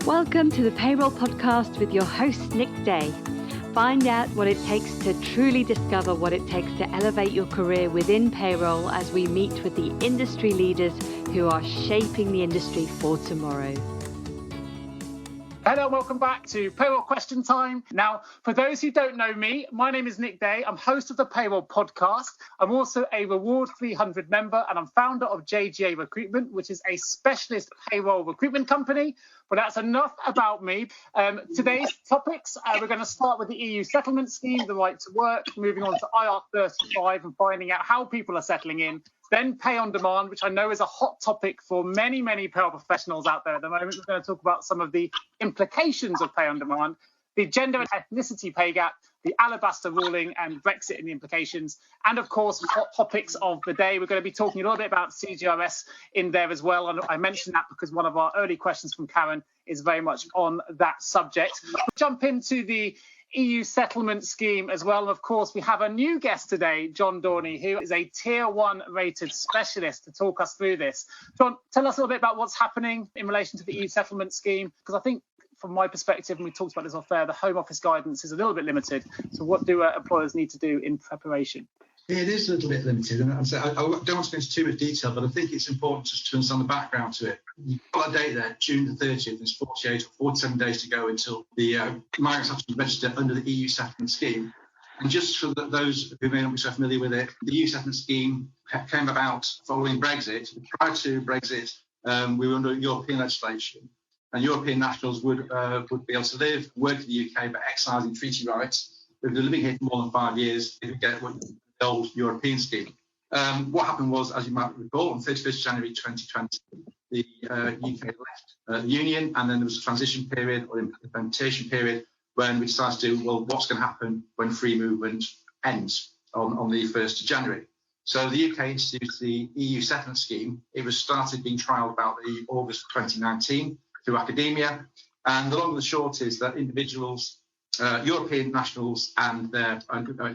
Welcome to the Payroll Podcast with your host, Nick Day. Find out what it takes to truly discover what it takes to elevate your career within payroll as we meet with the industry leaders who are shaping the industry for tomorrow. Hello, welcome back to Payroll Question Time. Now, for those who don't know me, my name is Nick Day. I'm host of the Payroll Podcast. I'm also a Reward 300 member, and I'm founder of JGA Recruitment, which is a specialist payroll recruitment company. But that's enough about me. Today's topics, we're going to start with the EU settlement scheme, the right to work, moving on to IR35 and finding out how people are settling in. Then pay on demand, which I know is a hot topic for many, many payroll professionals out there at the moment. We're going to talk about some of the implications of pay on demand, the gender and ethnicity pay gap, the Alabaster ruling and Brexit and the implications, and of course, hot topics of the day. We're going to be talking a little bit about CGRS in there as well. And I mentioned that because one of our early questions from Karen is very much on that subject. We'll jump into the EU settlement scheme as well. And of course, we have a new guest today, John Dorney, who is a Tier 1 rated specialist to talk us through this. John, tell us a little bit about what's happening in relation to the EU settlement scheme, because I think from my perspective, and we talked about this off air, the Home Office guidance is a little bit limited. So what do employers need to do in preparation? It is a little bit limited, and I don't want to go into too much detail, but I think it's important just to understand the background to it. You've got a date there, June the 30th, there's 48 or 47 days to go until the migrants have to be registered under the EU settlement scheme. And just for those who may not be so familiar with it, the EU settlement scheme came about following Brexit. Prior to Brexit, we were under European legislation, and European nationals would be able to live, work in the UK, but exercising treaty rights. If they're living here for more than 5 years, they would get the old European scheme. What happened was, as you might recall, on 31st January 2020, the UK left the Union, and then there was a transition period or implementation period when we decided to do, well, what's going to happen when free movement ends on the 1st of January. So the UK introduced the EU settlement scheme. It was started being trialled about the August 2019 through academia. And the long and the short is that individuals, European nationals and their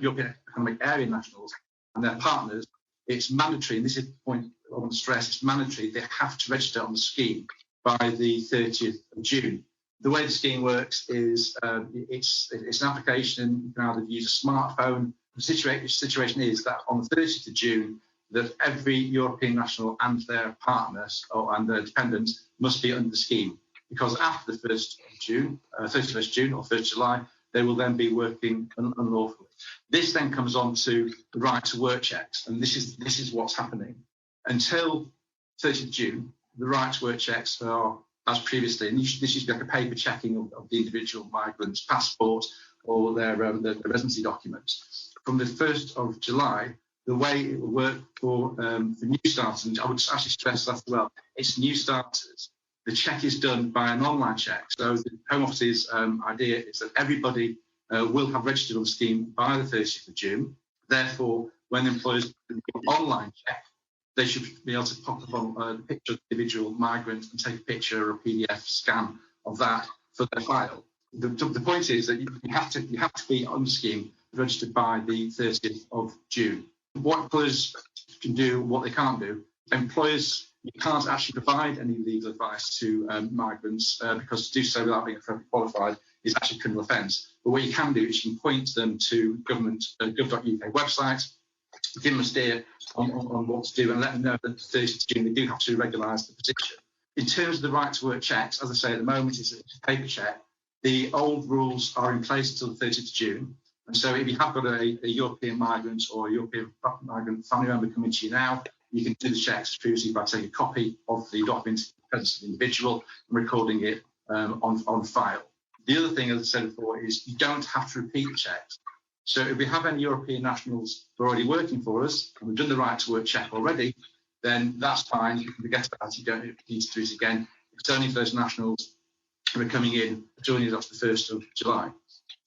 European Economic Area nationals and their partners, it's mandatory, and this is the point I want to stress, it's mandatory, they have to register on the scheme by the 30th of June. The way the scheme works is it's an application. You can either use a smartphone. The situation is that on the 30th of June, that every European national and their partners and their dependents must be under the scheme, because after the 1st of June, 31st June or 1st July, they will then be working unlawfully. This then comes on to the right to work checks, and this is what's happening. Until 30th of June, the right to work checks are as previously, and this used to be like a paper checking of the individual migrant's passport or their residency documents. From the 1st of July, the way it will work for new starters, and I would actually stress that as well, it's new starters. The check is done by an online check. So the Home Office's idea is that everybody will have registered on the scheme by the 30th of June. Therefore, when employers do an online check, they should be able to pop up on the picture of the individual migrant and take a picture or a PDF scan of that for their file. The point is that you have to be on the scheme registered by the 30th of June. What employers can do, what they can't do. Employers, you can't actually provide any legal advice to migrants because to do so without being appropriately qualified is actually a criminal offence. But what you can do is you can point them to government gov.uk website, give them a steer on what to do and let them know that the 30th of June they do have to regularise the position. In terms of the right to work checks, as I say, at the moment it's a paper check. The old rules are in place until the 30th of June. And so if you have got a European migrant or a European migrant family member coming to you now, you can do the checks previously by taking a copy of the document in the presence of the individual and recording it on file. The other thing, as I said before, is you don't have to repeat the checks. So if we have any European nationals who are already working for us, and we've done the right to work check already, then that's fine. You can forget about it. You don't need to do it again. It's only for those nationals who are coming in, joining us the 1st of July.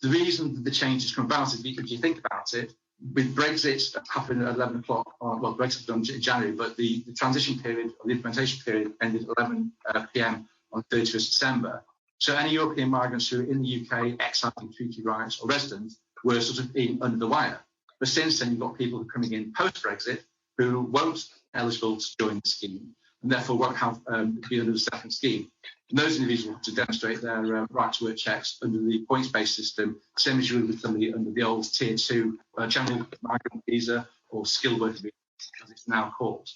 The reason that the changes come about is, if you think about it, with Brexit happened at 11 o'clock, well, Brexit was done in January, but the transition period, or the implementation period, ended at 11 p.m. on 31st December. So any European migrants who are in the UK exercising treaty rights or residents were sort of in under the wire. But since then, you've got people who are coming in post-Brexit who won't be eligible to join the scheme. and therefore won't have be under the settlement scheme. And those individuals have to demonstrate their right to work checks under the points-based system, same as you would with somebody under the old Tier 2 general migrant visa or skilled worker visa, as it's now called.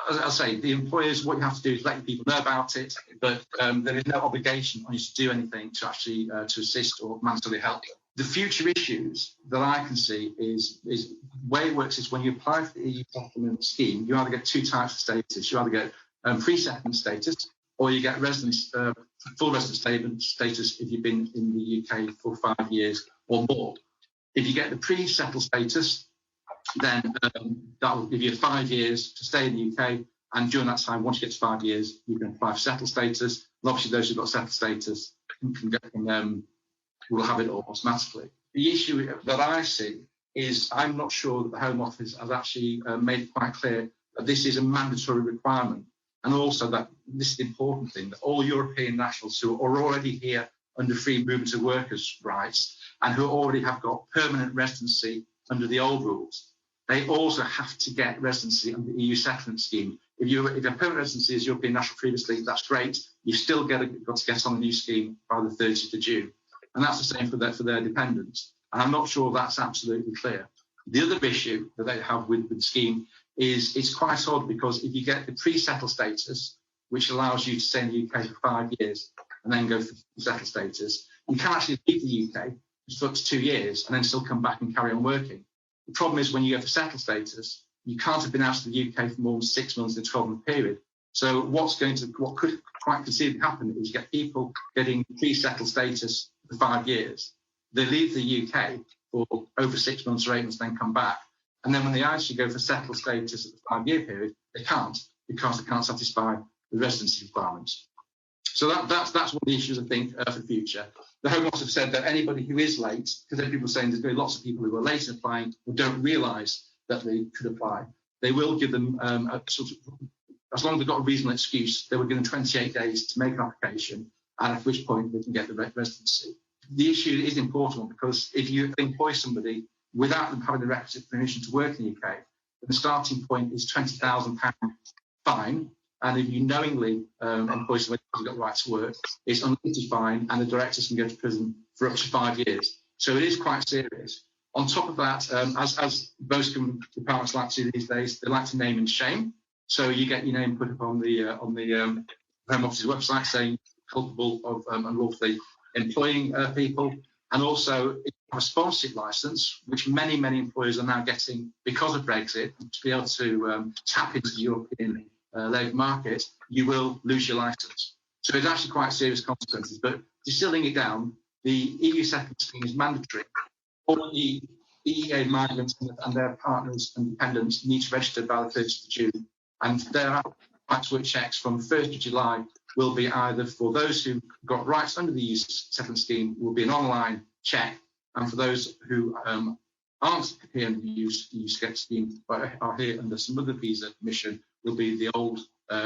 As I say, the employers, what you have to do is let people know about it, but there is no obligation on you to do anything to actually to assist or massively help them. The future issues that I can see is the way it works is when you apply for the EU settlement scheme, you either get two types of status. You either get pre-settlement status, or you get full resident status if you've been in the UK for 5 years or more. If you get the pre-settled status, then that will give you 5 years to stay in the UK. And during that time, once you get to 5 years, you can apply for settled status. And obviously, those who've got settled status will have it automatically. The issue that I see is I'm not sure that the Home Office has actually made it quite clear that this is a mandatory requirement. And also that this is the important thing, that all European nationals who are already here under free movement of workers' rights and who already have got permanent residency under the old rules, they also have to get residency under the EU settlement scheme. If you have permanent residency as European national previously, that's great. You've still got to get on the new scheme by the 30th of June. And that's the same for their dependents. And I'm not sure that's absolutely clear. The other issue that they have with the scheme is it's quite odd, because if you get the pre-settled status, which allows you to stay in the UK for 5 years and then go for settled status, you can actually leave the UK for up to 2 years and then still come back and carry on working. The problem is when you go for settled status, you can't have been out of the UK for more than 6 months in a 12-month period. So what could quite conceivably happen is you get people getting pre-settled status for 5 years. They leave the UK for over 6 months or 8 months, then come back. And then when they actually go for settled status at the 5-year period, they can't, because they can't satisfy the residency requirements. So that's one of the issues, I think, for the future. The Home Office have said that anybody who is late, because there are people saying there's going to be lots of people who are late in applying or don't realise that they could apply, they will give them as long as they've got a reasonable excuse, they will give them 28 days to make an application, and at which point they can get the residency. The issue is important, because if you employ somebody without them having the requisite permission to work in the UK, the starting point is £20,000 fine. And if you knowingly employ somebody who's got right to work, it's unlimited fine, and the directors can go to prison for up to 5 years. So it is quite serious. On top of that, as most departments like to do these days, they like to name and shame. So you get your name put up on the Home Office's website saying culpable of unlawfully employing people. And also, if you have a sponsorship licence, which many employers are now getting because of Brexit, to be able to tap into the European labour market, you will lose your licence. So it's actually quite serious consequences. But distilling it down, the EU settlement scheme is mandatory. All the EEA migrants and their partners and dependents need to register by the 30th of June. And their right to work checks from 1st of July will be either for those who got rights under the EU settlement scheme, will be an online check, and for those who aren't here under the EU scheme but are here under some other visa permission, will be the old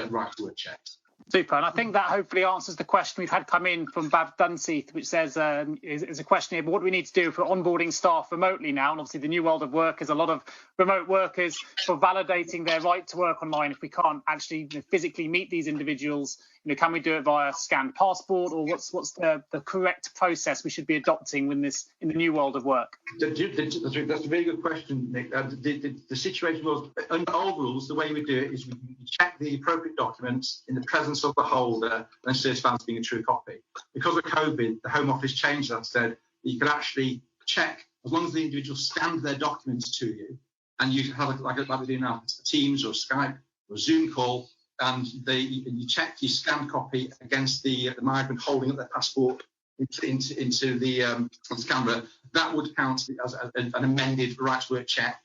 right to work checks. Super, and I think that hopefully answers the question we've had come in from Bab Dunseith, which says, is a question here, but what do we need to do for onboarding staff remotely now? And obviously the new world of work is a lot of remote workers for validating their right to work online. If we can't actually physically meet these individuals, can we do it via scanned passport, or what's the correct process we should be adopting in the new world of work? That's a very good question, Nick. The situation was, under old rules, the way we do it is we check the appropriate documents in the presence of the holder and certify as being a true copy. Because of COVID, the Home Office changed that, said that you could actually check, as long as the individual scanned their documents to you, and you have like we do now, a Teams or Skype or Zoom call, and you check your scanned copy against the migrant holding up their passport into the camera, that would count as an amended right to work check,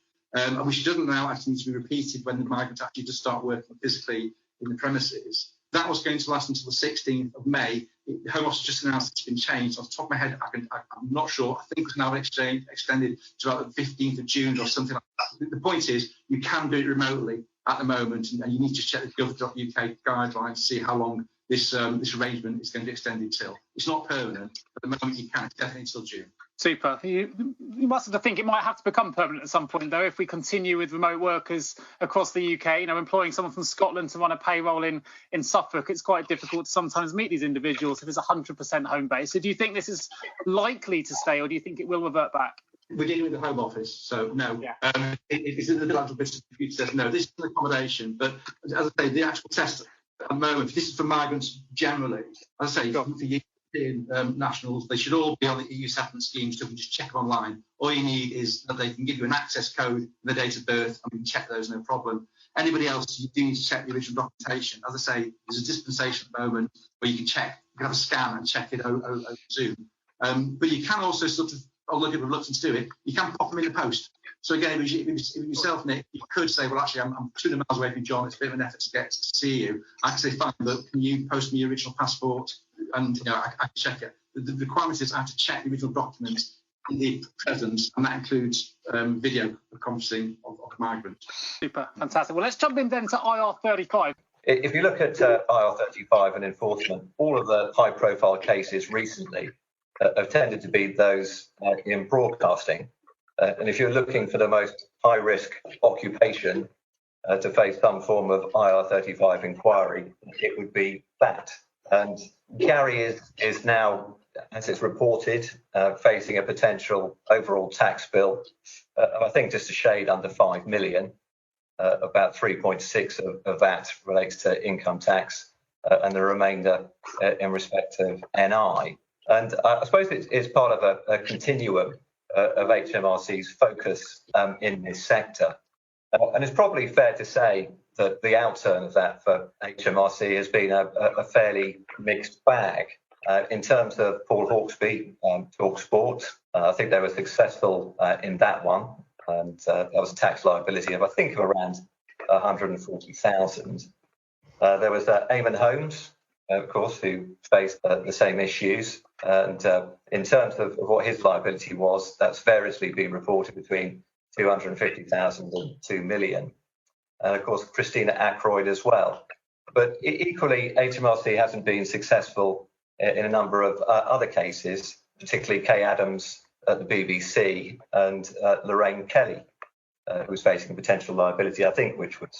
which doesn't now actually need to be repeated when the migrant actually does start working physically in the premises. That was going to last until the 16th of May. The Home Office just announced it's been changed. Off the top of my head, I'm not sure. I think it's now extended to about the 15th of June or something like that. The point is, you can do it remotely at the moment, and you need to check the gov.uk guidelines to see how long this arrangement is going to be extended till. It's not permanent. At the moment, you can. It's definitely till June. Super. You must have to think it might have to become permanent at some point, though, if we continue with remote workers across the UK. Employing someone from Scotland to run a payroll in Suffolk, it's quite difficult to sometimes meet these individuals if it's 100% home based. So do you think this is likely to stay, or do you think it will revert back? We're dealing with the Home Office, so no. Yeah. It's in the bilateral business dispute says no. This is an accommodation, but as I say, the actual test at the moment, this is for migrants generally. As I say, sure. For European nationals, they should all be on the EU settlement scheme, so we can just check them online. All you need is that they can give you an access code and the date of birth, and we can check those, no problem. Anybody else, you do need to check the original documentation. As I say, there's a dispensation at the moment where you can check, you can have a scan and check it over Zoom. But you can also sort of, although people are reluctant to do it, you can pop them in the post. So again, if it was yourself, Nick, you could say, well, actually, I'm 200 miles away from John. It's a bit of an effort to get to see you. I can say, fine, but can you post me your original passport? And I can check it. The requirement is I have to check the original documents in the presence, and that includes video conferencing of migrants. Super, fantastic. Well, let's jump in then to IR35. If you look at IR35 and enforcement, all of the high-profile cases recently have tended to be those in broadcasting. And if you're looking for the most high-risk occupation to face some form of IR35 inquiry, it would be that. And Gary is now, as it's reported, facing a potential overall tax bill, I think just a shade under 5 million. About 3.6 of that relates to income tax, and the remainder in respect of NI. And I suppose it's part of a continuum of HMRC's focus in this sector. And it's probably fair to say that the outturn of that for HMRC has been a fairly mixed bag. In terms of Paul Hawksby, Talk Sport, I think they were successful in that one. And that was a tax liability of, I think, of around 140,000. There was Eamon Holmes, of course, who faced the same issues. And in terms of what his liability was, that's variously been reported between 250,000 and 2 million. And of course, Christina Ackroyd as well. But equally, HMRC hasn't been successful in a number of other cases, particularly Kay Adams at the BBC and Lorraine Kelly, who's facing potential liability, I think, which was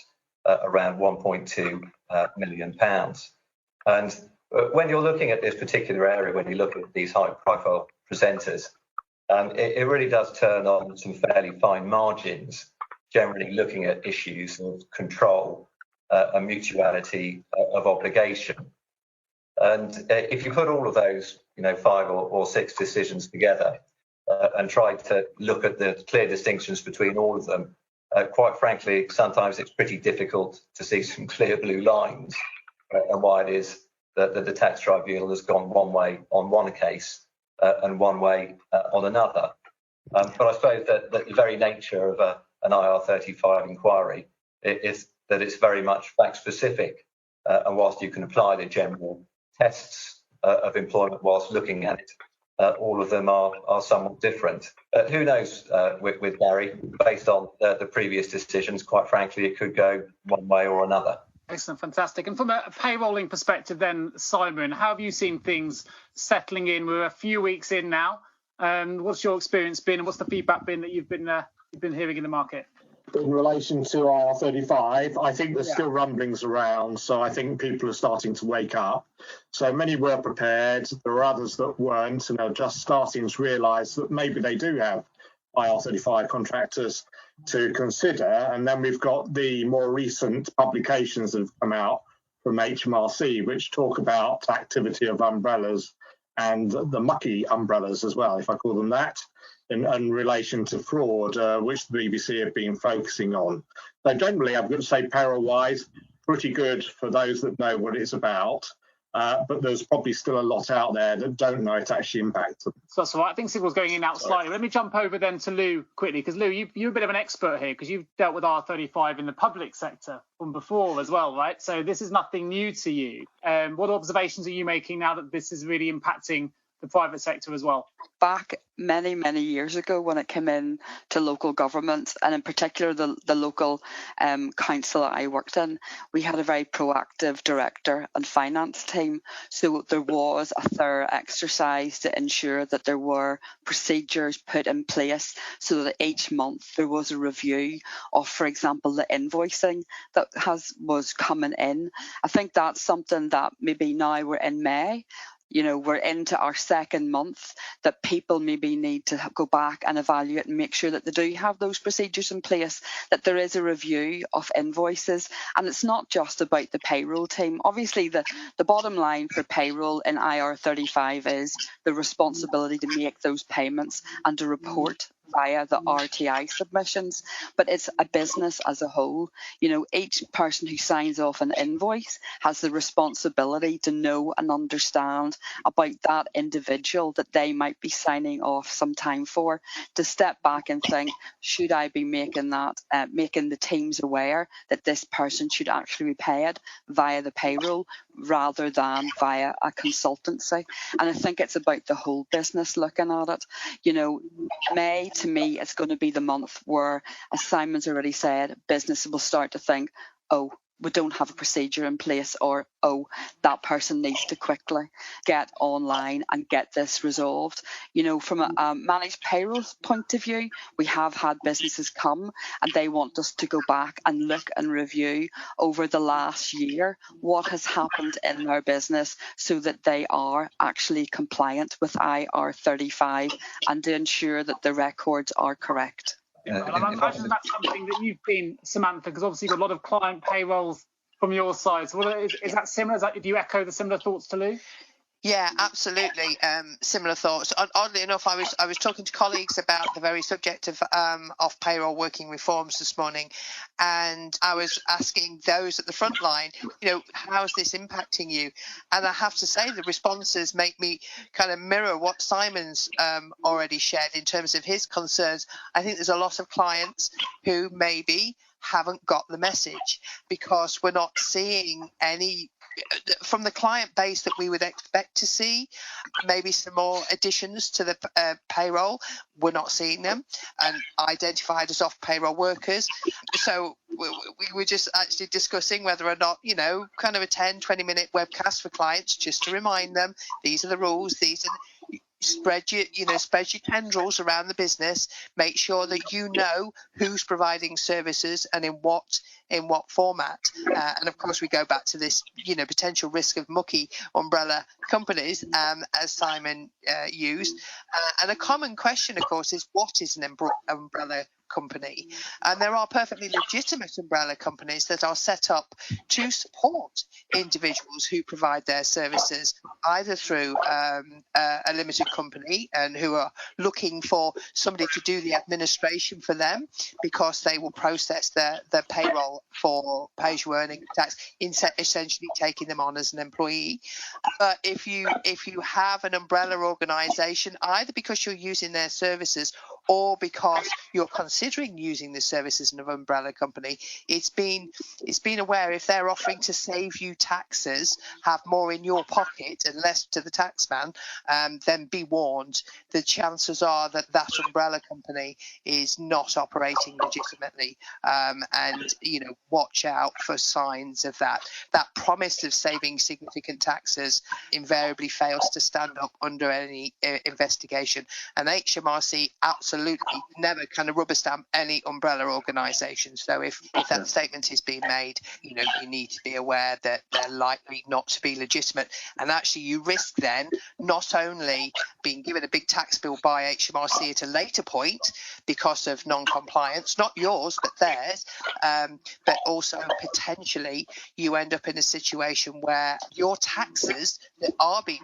around £1.2 million. And when you're looking at this particular area, when you look at these high-profile presenters, it really does turn on some fairly fine margins, generally looking at issues of control and mutuality of obligation. And if you put all of those, 5 or 6 decisions together and try to look at the clear distinctions between all of them, quite frankly, sometimes it's pretty difficult to see some clear blue lines and why it is that the tax tribunal has gone one way on one case and one way on another. But I suppose that the very nature of an IR35 inquiry is that it's very much fact-specific. And whilst you can apply the general tests of employment whilst looking at it, all of them are somewhat different. Who knows with Gary, based on the previous decisions, quite frankly, it could go one way or another. Excellent, fantastic. And from a payrolling perspective then, Simon, how have you seen things settling in? We're a few weeks in now. What's your experience been and what's the feedback been that you've been hearing in the market? In relation to IR35, I think there's still rumblings around, so I think people are starting to wake up. So many were prepared, there are others that weren't, and are just starting to realise that maybe they do have IR35 contractors to consider. And then we've got the more recent publications that have come out from HMRC, which talk about activity of umbrellas and the mucky umbrellas as well, if I call them that, in relation to fraud, which the BBC have been focusing on. So generally, I've got to say, payroll-wise, pretty good for those that know what it's about. But there's probably still a lot out there that don't know it actually impacts them. So that's all right. I think Sybil's going in and out slightly. Let me jump over then to Lou quickly, because Lou, you're a bit of an expert here because you've dealt with R35 in the public sector from before as well, right? So this is nothing new to you. What observations are you making now that this is really impacting the private sector as well? Back many, many years ago, when it came in to local government, and in particular the local council that I worked in, we had a very proactive director and finance team. So there was a thorough exercise to ensure that there were procedures put in place so that each month there was a review of, for example, the invoicing that was coming in. I think that's something that maybe now we're in May, we're into our second month, that people maybe need to go back and evaluate and make sure that they do have those procedures in place, that there is a review of invoices. And it's not just about the payroll team. Obviously, the bottom line for payroll in IR35 is the responsibility to make those payments and to report via the RTI submissions, but it's a business as a whole. Each person who signs off an invoice has the responsibility to know and understand about that individual that they might be signing off some time for, to step back and think, should I be making the teams aware that this person should actually be paid via the payroll rather than via a consultancy. And I think it's about the whole business looking at it. May, to me, it's going to be the month where, as Simon's already said, businesses will start to think, oh, we don't have a procedure in place, or, oh, that person needs to quickly get online and get this resolved. From a managed payroll point of view, we have had businesses come and they want us to go back and look and review over the last year what has happened in their business so that they are actually compliant with IR35 and to ensure that the records are correct. And I imagine that's something that you've been, Samantha, because obviously you've got a lot of client payrolls from your side. So is that similar? Do you echo the similar thoughts to Lou? Yeah, absolutely. Similar thoughts. Oddly enough, I was talking to colleagues about the very subject of payroll working reforms this morning, and I was asking those at the front line, how is this impacting you? And I have to say the responses make me kind of mirror what Simon's already shared in terms of his concerns. I think there's a lot of clients who maybe haven't got the message because we're not seeing any from the client base that we would expect to see. Maybe some more additions to the payroll. We're not seeing them and identified as off payroll workers. So we were just actually discussing whether or not, kind of a 10-20 minute webcast for clients just to remind them these are the rules, these are spread your tendrils around the business, make sure that you know who's providing services and in what format, and of course we go back to this potential risk of mucky umbrella companies, as Simon used, and a common question of course is, what is an umbrella company? And there are perfectly legitimate umbrella companies that are set up to support individuals who provide their services either through a limited company and who are looking for somebody to do the administration for them because they will process their payroll for pay-as-you-earn tax, essentially taking them on as an employee. But if you have an umbrella organisation, either because you're using their services or because you're considering using the services of an umbrella company, it's been aware if they're offering to save you taxes, have more in your pocket and less to the taxman, then be warned. The chances are that umbrella company is not operating legitimately, and watch out for signs of that. That promise of saving significant taxes invariably fails to stand up under any investigation, and HMRC absolutely never kind of rubber stamp any umbrella organisation. So if that statement is being made, you need to be aware that they're likely not to be legitimate, and actually you risk then not only being given a big tax bill by HMRC at a later point because of non-compliance, not yours but theirs, but also potentially you end up in a situation where your taxes that are being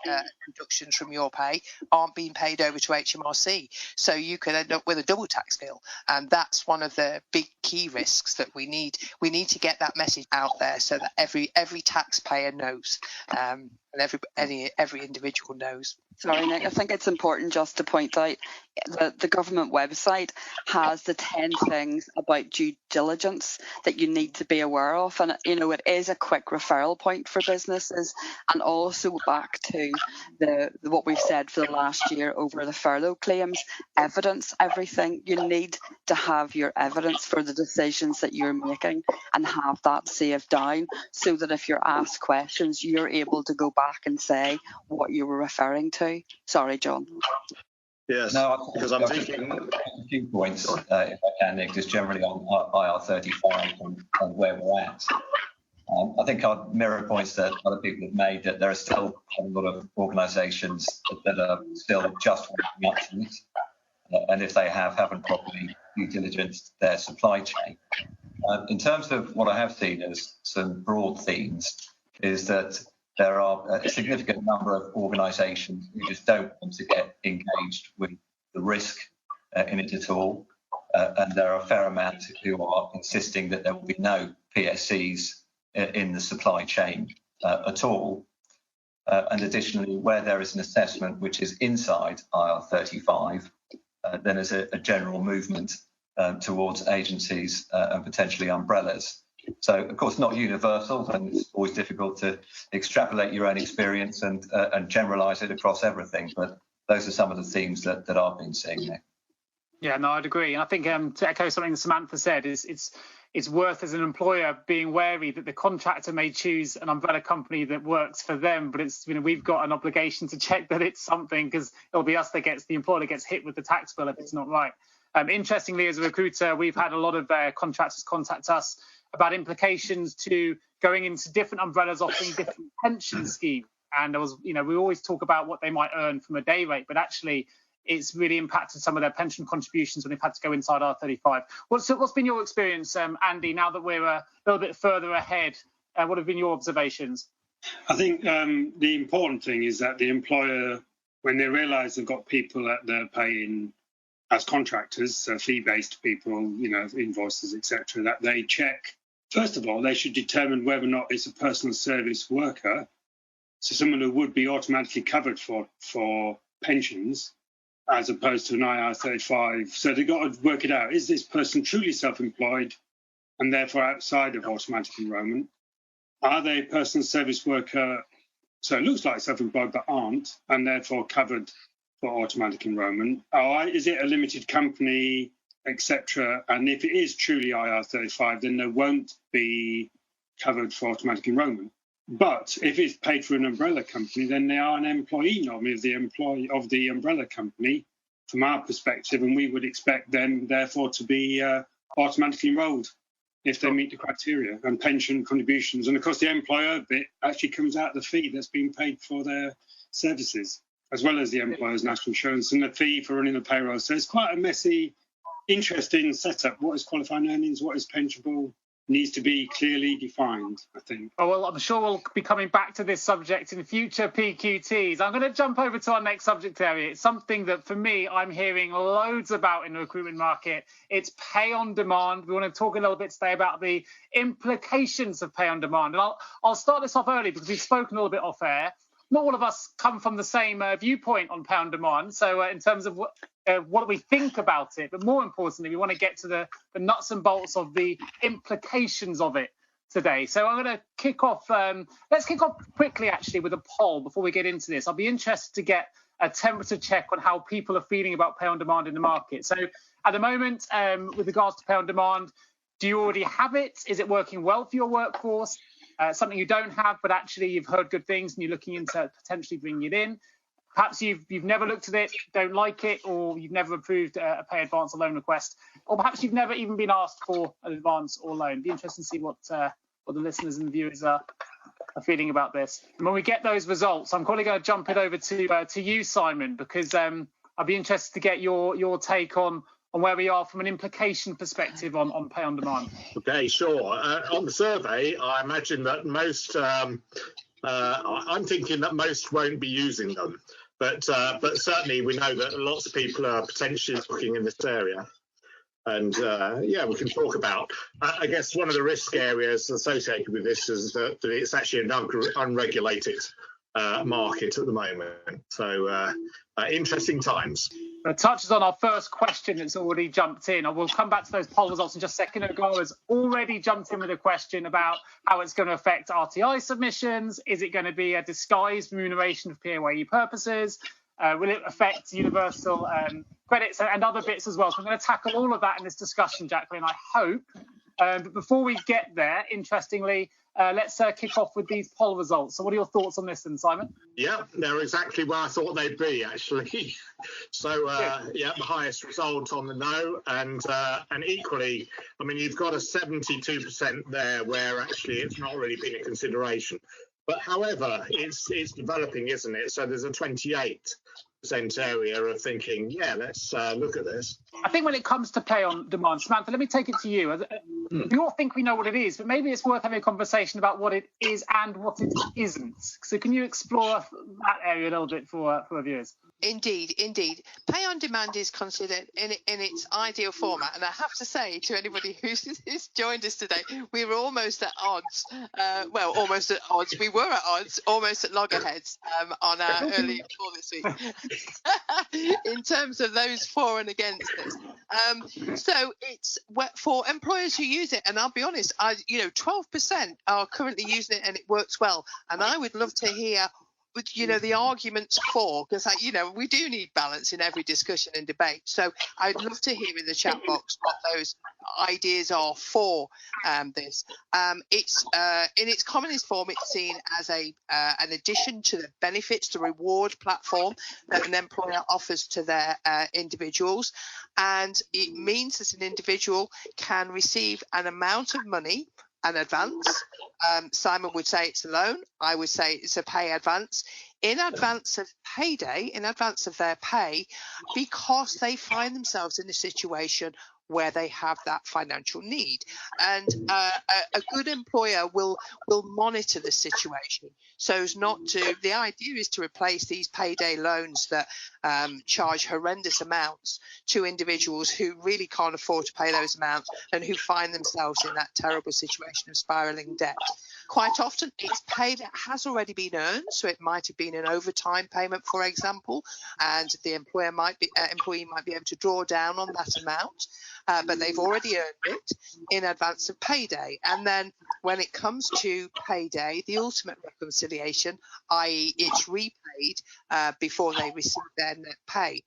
made, deductions from your pay, aren't being paid over to HMRC. So you could end up with a double tax bill, and that's one of the big key risks that we need to get that message out there so that every taxpayer knows, and every individual knows. Sorry, Nick. I think it's important just to point out that the government website has the 10 things about due diligence that you need to be aware of. And, it is a quick referral point for businesses. And also back to what we've said for the last year over the furlough claims, evidence everything. You need to have your evidence for the decisions that you're making and have that saved down so that if you're asked questions, you're able to go back and say what you were referring to. Sorry, John. Yes, no, because I'm thinking a few points, if I can, Nick, just generally on IR35 and where we're at. I think I'd mirror points that other people have made, that there are still a lot of organisations that are still just waking up to it, and if they haven't properly due diligenced their supply chain. In terms of what I have seen as some broad themes, is that there are a significant number of organisations who just don't want to get engaged with the risk in it at all. And there are a fair amount who are insisting that there will be no PSCs in the supply chain at all. And additionally, where there is an assessment which is inside IR35, then there's a general movement towards agencies and potentially umbrellas. So, of course, not universal, and it's always difficult to extrapolate your own experience and generalise it across everything. But those are some of the themes that I've been seeing there. Yeah, no, I'd agree. And I think to echo something Samantha said, it's worth as an employer being wary that the contractor may choose an umbrella company that works for them, but it's we've got an obligation to check that it's something, because it'll be us that the employer that gets hit with the tax bill if it's not right. Interestingly, as a recruiter, we've had a lot of contractors contact us about implications to going into different umbrellas offering different pension schemes. And there was, we always talk about what they might earn from a day rate, but actually it's really impacted some of their pension contributions when they've had to go inside R35. What's been your experience, Andy, now that we're a little bit further ahead? What have been your observations? I think the important thing is that the employer, when they realise they've got people that they're paying as contractors, so fee-based people, invoices, etc., that they check. First of all, they should determine whether or not it's a personal service worker, so someone who would be automatically covered for pensions, as opposed to an IR35. So they've got to work it out. Is this person truly self-employed and therefore outside of automatic enrolment? Are they a personal service worker, so it looks like self-employed but aren't, and therefore covered for automatic enrolment? Or is it a limited company, etc.? And if it is truly IR35, then they won't be covered for automatic enrolment. But if it's paid for an umbrella company, then they are an employee normally of the umbrella company from our perspective, and we would expect them therefore to be automatically enrolled if they meet the criteria and pension contributions. And of course, the employer bit actually comes out of the fee that's been paid for their services, as well as the employer's national insurance and the fee for running the payroll. So it's quite a messy, interesting setup. What is qualifying earnings? What is pensionable? Needs to be clearly defined, I think. Oh, well, I'm sure we'll be coming back to this subject in future PQTs. I'm going to jump over to our next subject area. It's something that, for me, I'm hearing loads about in the recruitment market. It's pay on demand. We want to talk a little bit today about the implications of pay on demand. And I'll start this off early because we've spoken a little bit off air. Not all of us come from the same viewpoint on pay on demand. So in terms of what we think about it, but more importantly, we want to get to the nuts and bolts of the implications of it today. So I'm going to kick off. Let's kick off quickly, actually, with a poll before we get into this. I'll be interested to get a temperature check on how people are feeling about pay on demand in the market. So at the moment, with regards to pay on demand, do you already have it? Is it working well for your workforce? Something you don't have, but actually you've heard good things and you're looking into potentially bringing it in. Perhaps you've never looked at it, don't like it, or you've never approved a pay advance or loan request, or perhaps you've never even been asked for an advance or loan. It'd be interesting to see what the listeners and the viewers are feeling about this. And when we get those results, I'm probably going to jump it over to you, Simon, because I'd be interested to get your take on where we are from an implication perspective on pay on demand. Okay, sure. On the survey, I imagine that most, I'm thinking that most won't be using them, but certainly we know that lots of people are potentially looking in this area. And we can talk about, I guess one of the risk areas associated with this is that it's actually an unregulated market at the moment. So interesting times. It touches on our first question that's already jumped in. I will come back to those poll results in just a second. Ogo has already jumped in with a question about how it's going to affect RTI submissions. Is it going to be a disguised remuneration for PAYE purposes? Will it affect universal credits and other bits as well? So I'm going to tackle all of that in this discussion, Jacqueline, I hope. But before we get there, interestingly, let's kick off with these poll results. So what are your thoughts on this then, Simon? Yeah, they're exactly where I thought they'd be, actually. So, the highest result on the no, and equally, I mean, you've got a 72% there where actually it's not really been a consideration. But however, it's developing, isn't it? So there's a 28% area of thinking, let's look at this. I think when it comes to pay on demand, Samantha, let me take it to you. We all think we know what it is, but maybe it's worth having a conversation about what it is and what it isn't. So can you explore that area a little bit for our viewers? Indeed. Pay on demand is considered in its ideal format. And I have to say to anybody who's joined us today, we were almost at odds. Almost at odds. We were at odds, almost at loggerheads on our early call this week. In terms of those for and against it. So it's for employers who use it. And I'll be honest, 12% are currently using it and it works well. And I would love to hear the arguments for, because we do need balance in every discussion and debate. So I'd love to hear in the chat box what those ideas are for this. It's in its commonest form, it's seen as an addition to the benefits, the reward platform that an employer offers to their individuals, and it means that an individual can receive an amount of money, an advance. Simon would say it's a loan. I would say it's a pay advance in advance of payday, in advance of their pay, because they find themselves in a situation where they have that financial need. And a good employer will monitor the situation so as not to, the idea is to replace these payday loans that charge horrendous amounts to individuals who really can't afford to pay those amounts and who find themselves in that terrible situation of spiraling debt. Quite often it's pay that has already been earned, so it might have been an overtime payment, for example, and the employee might be able to draw down on that amount. But they've already earned it in advance of payday. And then when it comes to payday, the ultimate reconciliation, i.e. it's repaid before they receive their net pay.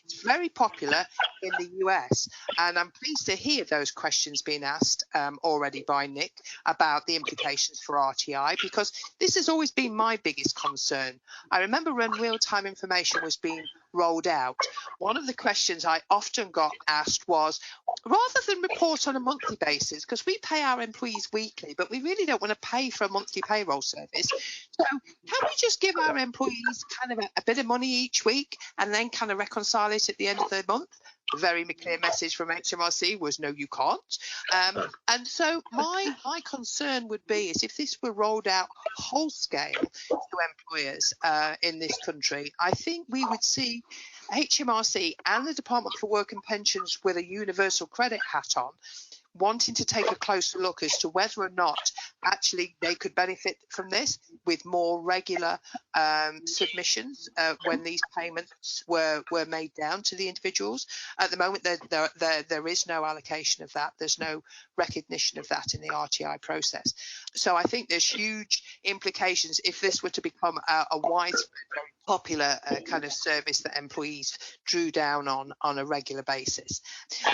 It's very popular in the US, and I'm pleased to hear those questions being asked already by Nick about the implications for RTI, because this has always been my biggest concern. I remember when real-time information was being rolled out, one of the questions I often got asked was, rather than report on a monthly basis, because we pay our employees weekly, but we really don't want to pay for a monthly payroll service, so can we just give our employees kind of a bit of money each week and then kind of reconcile it at the end of the month? The very clear message from HMRC was, no, you can't. And so my concern would be is if this were rolled out whole scale to employers in this country, I think we would see HMRC and the Department for Work and Pensions with a universal credit hat on, wanting to take a closer look as to whether or not actually they could benefit from this with more regular submissions when these payments were made down to the individuals. At the moment, there is no allocation of that. There's no recognition of that in the RTI process. So I think there's huge implications if this were to become a widespread, very popular kind of service that employees drew down on a regular basis.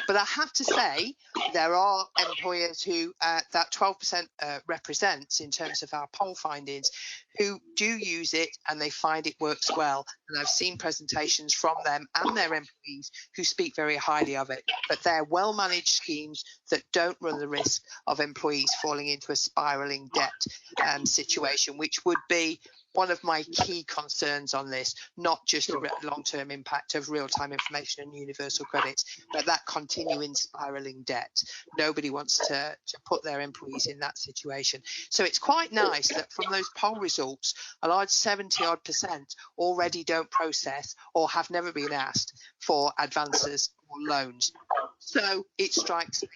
But I have to say, there are employers who that 12% represents in terms of our poll findings who do use it and they find it works well. And I've seen presentations from them and their employees who speak very highly of it. But they're well-managed schemes that don't run the risk of employees falling into a spiralling debt situation, which would be one of my key concerns on this, not just the long-term impact of real-time information and universal credits, but that continuing spiralling debt. Nobody wants to put their employees in that situation. So it's quite nice that from those poll results, a large 70-odd% already don't process or have never been asked for advances or loans. So it strikes me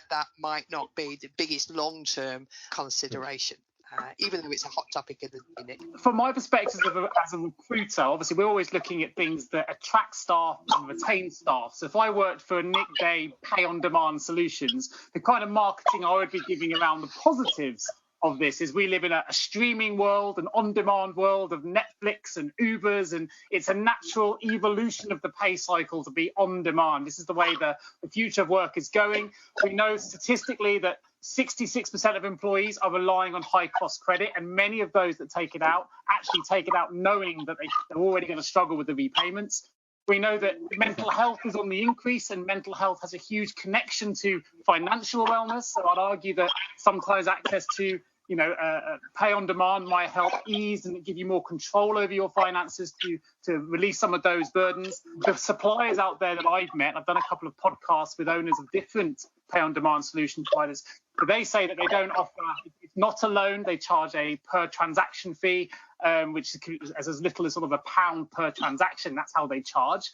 that might not be the biggest long-term consideration. even though it's a hot topic in it. From my perspective as a recruiter, obviously we're always looking at things that attract staff and retain staff. So if I worked for Nick Day Pay on Demand Solutions, the kind of marketing I would be giving around the positives of this is we live in a streaming world, an on-demand world of Netflix and Ubers, and it's a natural evolution of the pay cycle to be on demand. This is the way the future of work is going. We know statistically that 66% of employees are relying on high-cost credit, and many of those that take it out actually take it out knowing that they're already going to struggle with the repayments. We know that mental health is on the increase, and mental health has a huge connection to financial wellness. So I'd argue that sometimes access to pay on demand might help ease and give you more control over your finances to release some of those burdens. The suppliers out there that I've met, I've done a couple of podcasts with owners of different pay on demand solution providers, but they say that they don't offer, it's not a loan, they charge a per transaction fee, which is as little as sort of £1 per transaction. That's how they charge.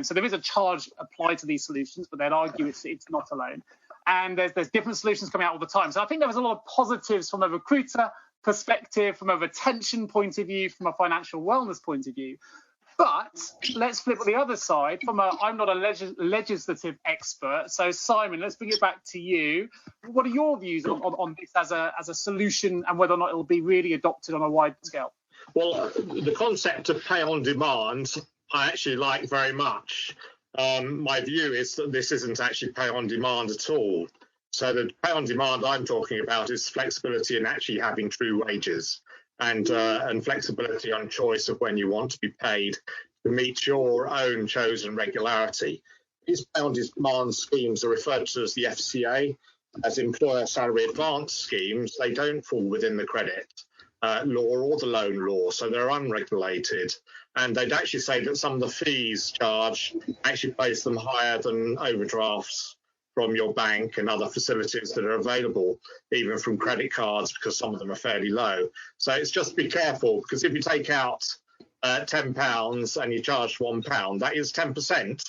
So there is a charge applied to these solutions, but they'd argue it's not a loan. And there's different solutions coming out all the time. So I think there was a lot of positives from a recruiter perspective, from a retention point of view, from a financial wellness point of view. But let's flip on the other side. I'm not a legislative expert. So Simon, let's bring it back to you. What are your views on this as a solution, and whether or not it will be really adopted on a wide scale? Well, the concept of pay on demand, I actually like very much. My view is that this isn't actually pay on demand at all. So the pay on demand I'm talking about is flexibility in actually having true wages, and flexibility on choice of when you want to be paid to meet your own chosen regularity. These pay on demand schemes are referred to as the FCA, as employer salary advance schemes. They don't fall within the credit law or the loan law, so they're unregulated. And they'd actually say that some of the fees charged actually place them higher than overdrafts from your bank and other facilities that are available, even from credit cards, because some of them are fairly low. So it's just be careful, because if you take out £10 and you charge £1, that is 10%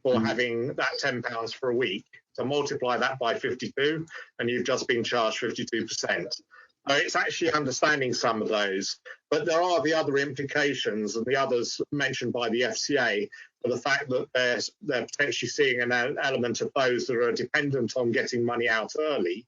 for having that £10 for a week. So multiply that by 52 and you've just been charged 52%. It's actually understanding some of those, but there are the other implications, and the others mentioned by the FCA, for the fact that they're potentially seeing an element of those that are dependent on getting money out early,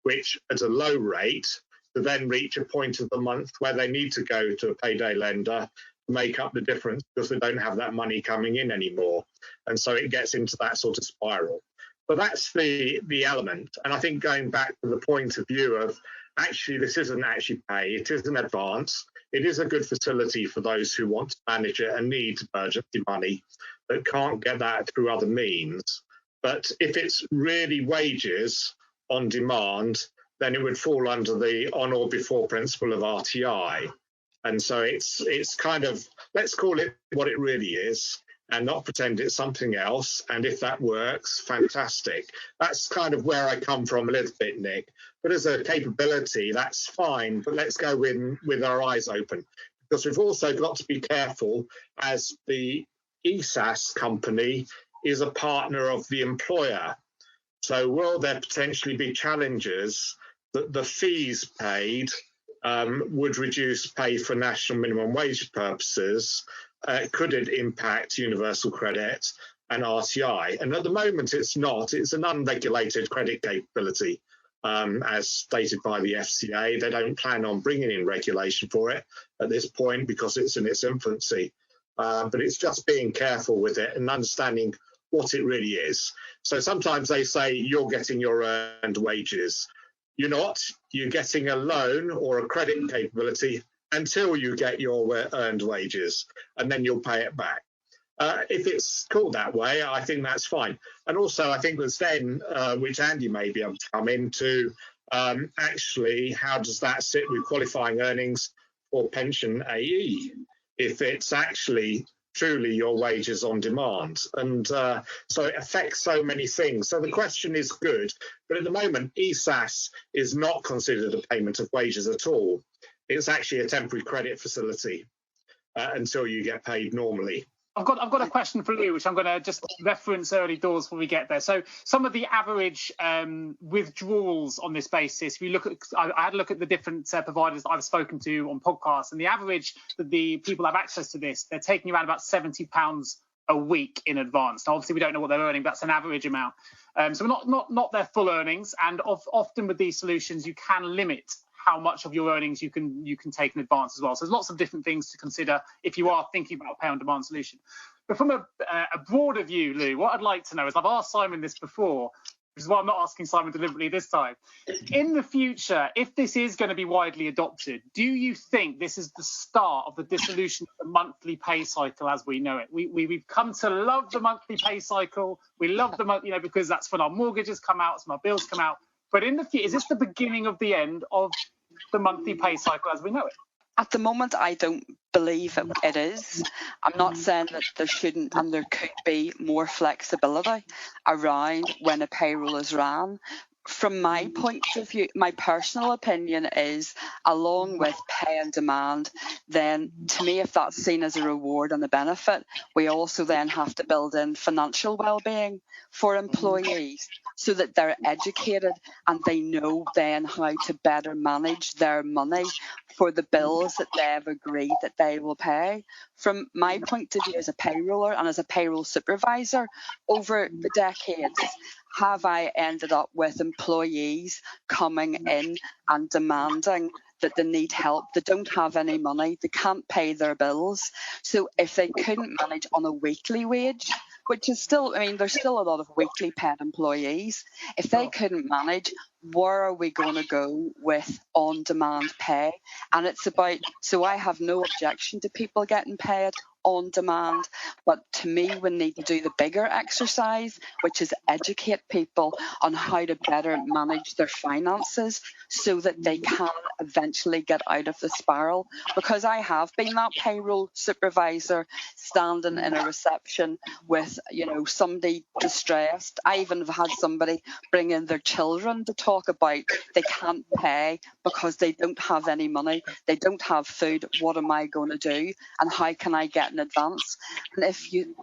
which at a low rate, to then reach a point of the month where they need to go to a payday lender to make up the difference, because they don't have that money coming in anymore. And so it gets into that sort of spiral. But that's the element. And I think going back to the point of view of, actually, this isn't actually pay, it is an advance. It is a good facility for those who want to manage it and need emergency money but can't get that through other means. But if it's really wages on demand, then it would fall under the on or before principle of RTI. And so it's kind of, let's call it what it really is, and not pretend it's something else. And if that works, fantastic. That's kind of where I come from a little bit, Nick. But as a capability, that's fine. But let's go with our eyes open, because we've also got to be careful, as the ESAS company is a partner of the employer. So will there potentially be challenges that the fees paid would reduce pay for national minimum wage purposes? Could it impact universal credit and RTI? And at the moment, it's not. It's an unregulated credit capability, as stated by the FCA. They don't plan on bringing in regulation for it at this point because it's in its infancy. But it's just being careful with it and understanding what it really is. So sometimes they say you're getting your earned wages. You're not. You're getting a loan or a credit capability until you get your earned wages, and then you'll pay it back. If it's called that way, I think that's fine. And also, I think there's then, which Andy may be able to come into, actually, how does that sit with qualifying earnings for pension AE, if it's actually truly your wages on demand? And so it affects so many things. So the question is good, but at the moment, ESAS is not considered a payment of wages at all. It's actually a temporary credit facility until you get paid normally. I've got a question for Lou, which I'm going to just reference early doors before we get there. So some of the average withdrawals on this basis, if you look at, I had a look at the different providers that I've spoken to on podcasts, and the average that the people have access to this, they're taking around about £70 a week in advance. Now, obviously, we don't know what they're earning, but that's an average amount. So not their full earnings, and often with these solutions, you can limit how much of your earnings you can take in advance as well. So there's lots of different things to consider if you are thinking about a pay on demand solution. But from a broader view, Lou, what I'd like to know is, I've asked Simon this before, which is why I'm not asking Simon deliberately this time. In the future, if this is going to be widely adopted, do you think this is the start of the dissolution of the monthly pay cycle as we know it? We've come to love the monthly pay cycle. We love the month, because that's when our mortgages come out, it's when our bills come out. But in the future, is this the beginning of the end of the monthly pay cycle as we know it? At the moment, I don't believe it is. I'm not saying that there shouldn't and there could be more flexibility around when a payroll is ran. From my point of view, my personal opinion is, along with pay and demand, then to me, if that's seen as a reward and a benefit, we also then have to build in financial well-being for employees so that they're educated and they know then how to better manage their money for the bills that they've agreed that they will pay. From my point of view as a payroller and as a payroll supervisor, over the decades, have I ended up with employees coming in and demanding that they need help, they don't have any money, they can't pay their bills. So if they couldn't manage on a weekly wage, which is still, there's still a lot of weekly paid employees, if they couldn't manage, where are we going to go with on-demand pay? And it's about, so I have no objection to people getting paid on demand, but to me we need to do the bigger exercise, which is educate people on how to better manage their finances so that they can eventually get out of the spiral. Because I have been that payroll supervisor standing in a reception with somebody distressed. I even have had somebody bring in their children to talk about they can't pay because they don't have any money, they don't have food, what am I going to do and how can I get in advance? And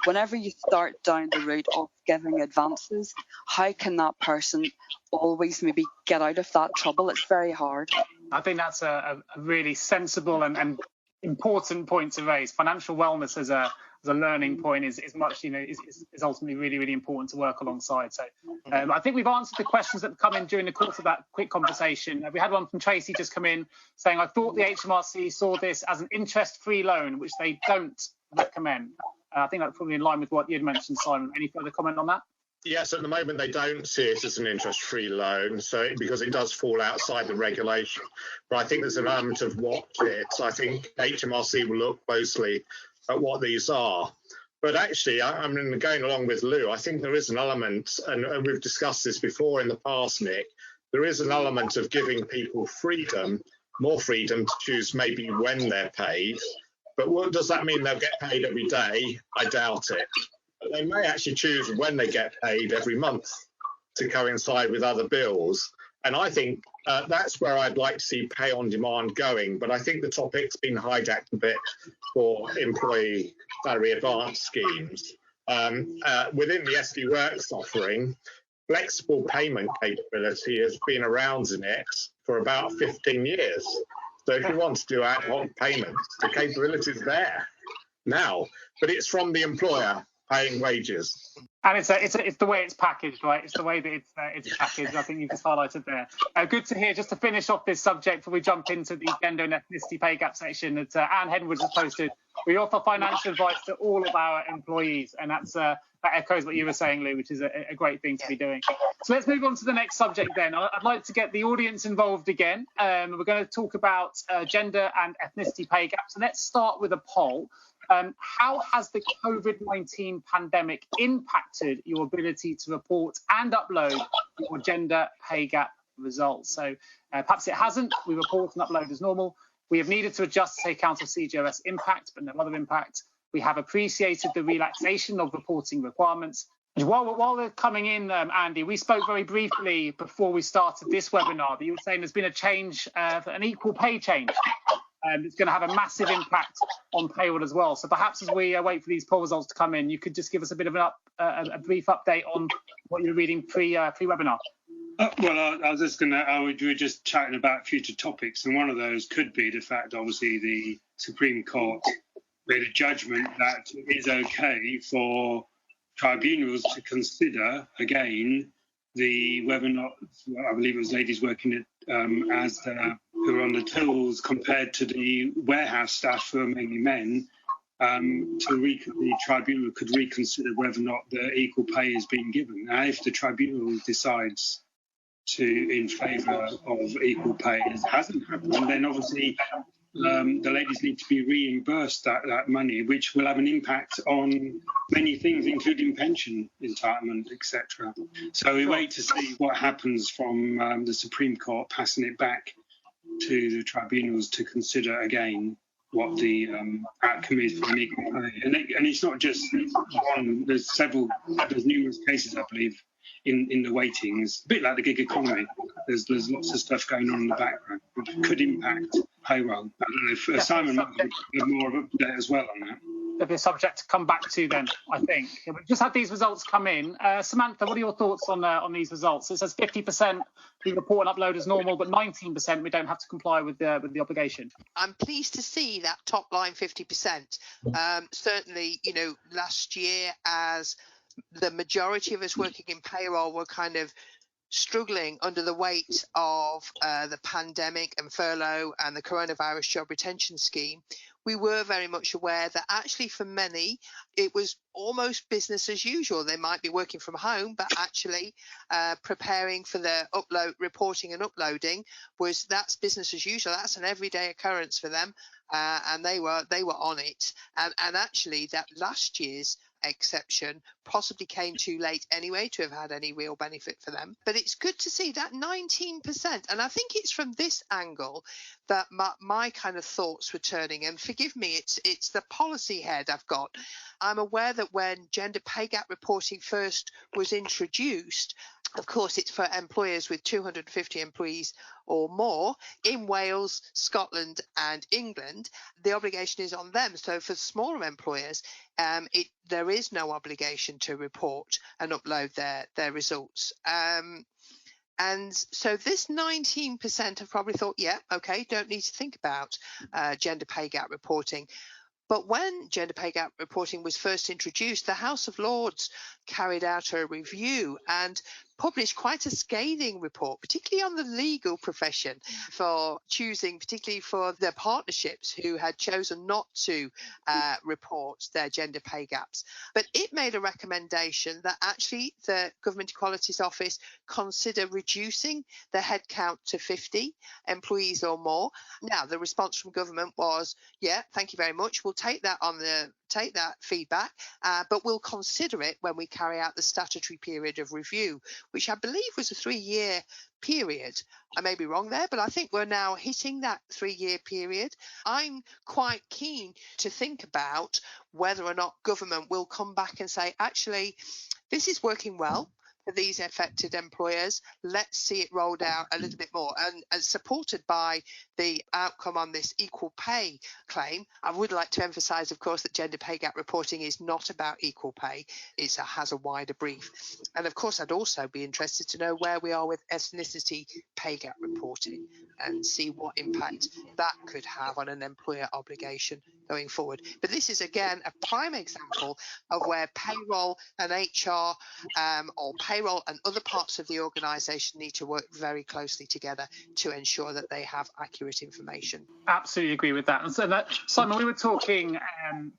whenever you start down the route of giving advances, how can that person always maybe get out of that trouble? It's very hard. I think that's a really sensible and important point to raise. Financial wellness as a learning point is ultimately really, really important to work alongside. So I think we've answered the questions that have come in during the course of that quick conversation. We had one from Tracy just come in saying, I thought the HMRC saw this as an interest-free loan, which they don't recommend. I think that's probably in line with what you'd mentioned, Simon. Any further comment on that? Yes, at the moment they don't see it as an interest-free loan, because it does fall outside the regulation. But I think there's an element of watch it. I think HMRC will look closely at what these are. But actually, going along with Lou, I think there is an element, and we've discussed this before in the past, Nick, there is an element of giving people more freedom to choose maybe when they're paid. But what does that mean? They'll get paid every day? I doubt it. But they may actually choose when they get paid every month to coincide with other bills. And I think that's where I'd like to see pay on demand going. But I think the topic's been hijacked a bit for employee salary advance schemes. Within the SD Worx offering, flexible payment capability has been around in it for about 15 years. So if you want to do ad hoc payments, the capability is there now, but it's from the employer paying wages. And it's the way it's packaged, right? It's the way that it's packaged. I think you just highlighted there. Good to hear. Just to finish off this subject before we jump into the gender and ethnicity pay gap section that Anne Henwood has posted. We offer financial advice to all of our employees, and that echoes what you were saying, Lou, which is a great thing to be doing. So let's move on to the next subject then. I'd like to get the audience involved again. We're going to talk about gender and ethnicity pay gaps. So let's start with a poll. How has the COVID-19 pandemic impacted your ability to report and upload your gender pay gap results? So perhaps it hasn't. We report and upload as normal. We have needed to adjust to take account of CGOS impact, but no other impact. We have appreciated the relaxation of reporting requirements. While they're coming in, Andy, we spoke very briefly before we started this webinar that you were saying there's been a change, an equal pay change. it's going to have a massive impact on payroll as well. So perhaps as we wait for these poll results to come in, you could just give us a bit of a brief update on what you're reading pre-webinar. We were just chatting about future topics, and one of those could be the fact, obviously, the Supreme Court made a judgment that it is okay for tribunals to consider again whether or not, I believe it was ladies working at who are on the tools compared to the warehouse staff who are mainly men. The tribunal could reconsider whether or not the equal pay is being given. Now, if the tribunal decides in favour of equal pay, it hasn't happened, then obviously the ladies need to be reimbursed that money, which will have an impact on many things, including pension entitlement, etc. So we wait to see what happens from the Supreme Court passing it back to the tribunals to consider again what the outcome is for an equal pay. And it's not just one, there's numerous cases, I believe, in the waitings, a bit like the gig economy. There's lots of stuff going on in the background which could impact payroll. I don't know if Simon might have more of an update as well on that. There'll be a subject to come back to then, I think. We've just had these results come in. Samantha, what are your thoughts on these results? It says 50% we report and upload as normal, but 19% we don't have to comply with the obligation. I'm pleased to see that top line 50%. Certainly, last year, as the majority of us working in payroll were kind of struggling under the weight of the pandemic and furlough and the coronavirus job retention scheme, we were very much aware that actually for many it was almost business as usual. They might be working from home, but actually preparing for the reporting and uploading that's business as usual. That's an everyday occurrence for them, and they were on it. And actually that last year's exception possibly came too late anyway to have had any real benefit for them. But it's good to see that 19%, and I think it's from this angle that my kind of thoughts were turning. And forgive me, it's the policy head I've got. I'm aware that when gender pay gap reporting first was introduced, of course, it's for employers with 250 employees or more. In Wales, Scotland and England, the obligation is on them. So for smaller employers, there is no obligation to report and upload their results. And so this 19% have probably thought, yeah, okay, don't need to think about gender pay gap reporting. But when gender pay gap reporting was first introduced, the House of Lords carried out a review and published quite a scathing report, particularly on the legal profession, for choosing, particularly for the partnerships who had chosen not to report their gender pay gaps. But it made a recommendation that actually the Government Equalities Office consider reducing the headcount to 50 employees or more. Now, the response from government was, yeah, thank you very much. We'll take that feedback, but we'll consider it when we carry out the statutory period of review, which I believe was a 3-year period. I may be wrong there, but I think we're now hitting that 3-year period. I'm quite keen to think about whether or not government will come back and say, actually, this is working well for these affected employers. Let's see it rolled out a little bit more. And supported by the outcome on this equal pay claim, I would like to emphasise, of course, that gender pay gap reporting is not about equal pay. It has a wider brief. And of course, I'd also be interested to know where we are with ethnicity pay gap reporting and see what impact that could have on an employer obligation going forward. But this is, again, a prime example of where payroll and HR or payroll and other parts of the organisation need to work very closely together to ensure that they have accurate information. Absolutely agree with that. And so, Simon, we were talking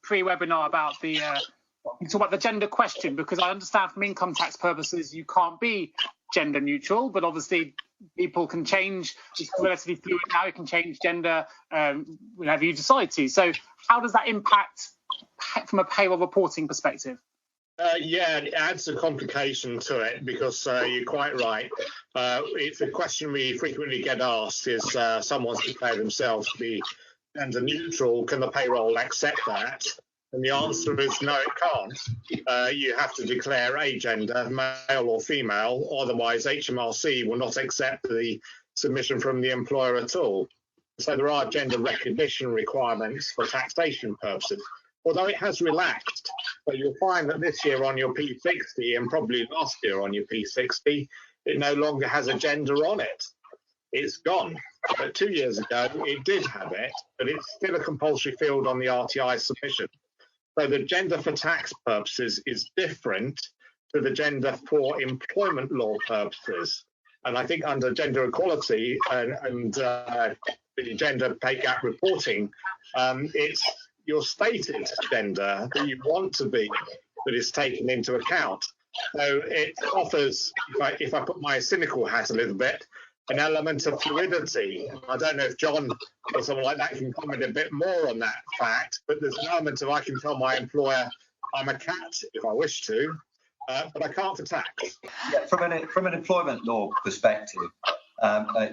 pre-webinar about the gender question, because I understand from income tax purposes you can't be gender neutral, but obviously people can change. It's relatively fluid now. You can change gender whenever you decide to. So how does that impact from a payroll reporting perspective? It adds a complication to it, because you're quite right. It's a question we frequently get asked is someone's declared themselves to be gender neutral. Can the payroll accept that? And the answer is no, it can't. You have to declare a gender, male or female, otherwise HMRC will not accept the submission from the employer at all. So there are gender recognition requirements for taxation purposes, although it has relaxed. So you'll find that this year on your P60 and probably last year on your P60, it no longer has a gender on it. It's gone. But 2 years ago, it did have it, but it's still a compulsory field on the RTI submission. So the gender for tax purposes is different to the gender for employment law purposes. And I think under gender equality and the gender pay gap reporting, it's your stated gender that you want to be that is taken into account. So it offers, if I put my cynical hat a little bit, an element of fluidity. I don't know if John or someone like that can comment a bit more on that fact, but there's an element of I can tell my employer I'm a cat if I wish to, but I can't for tax. Yeah, from an employment law perspective,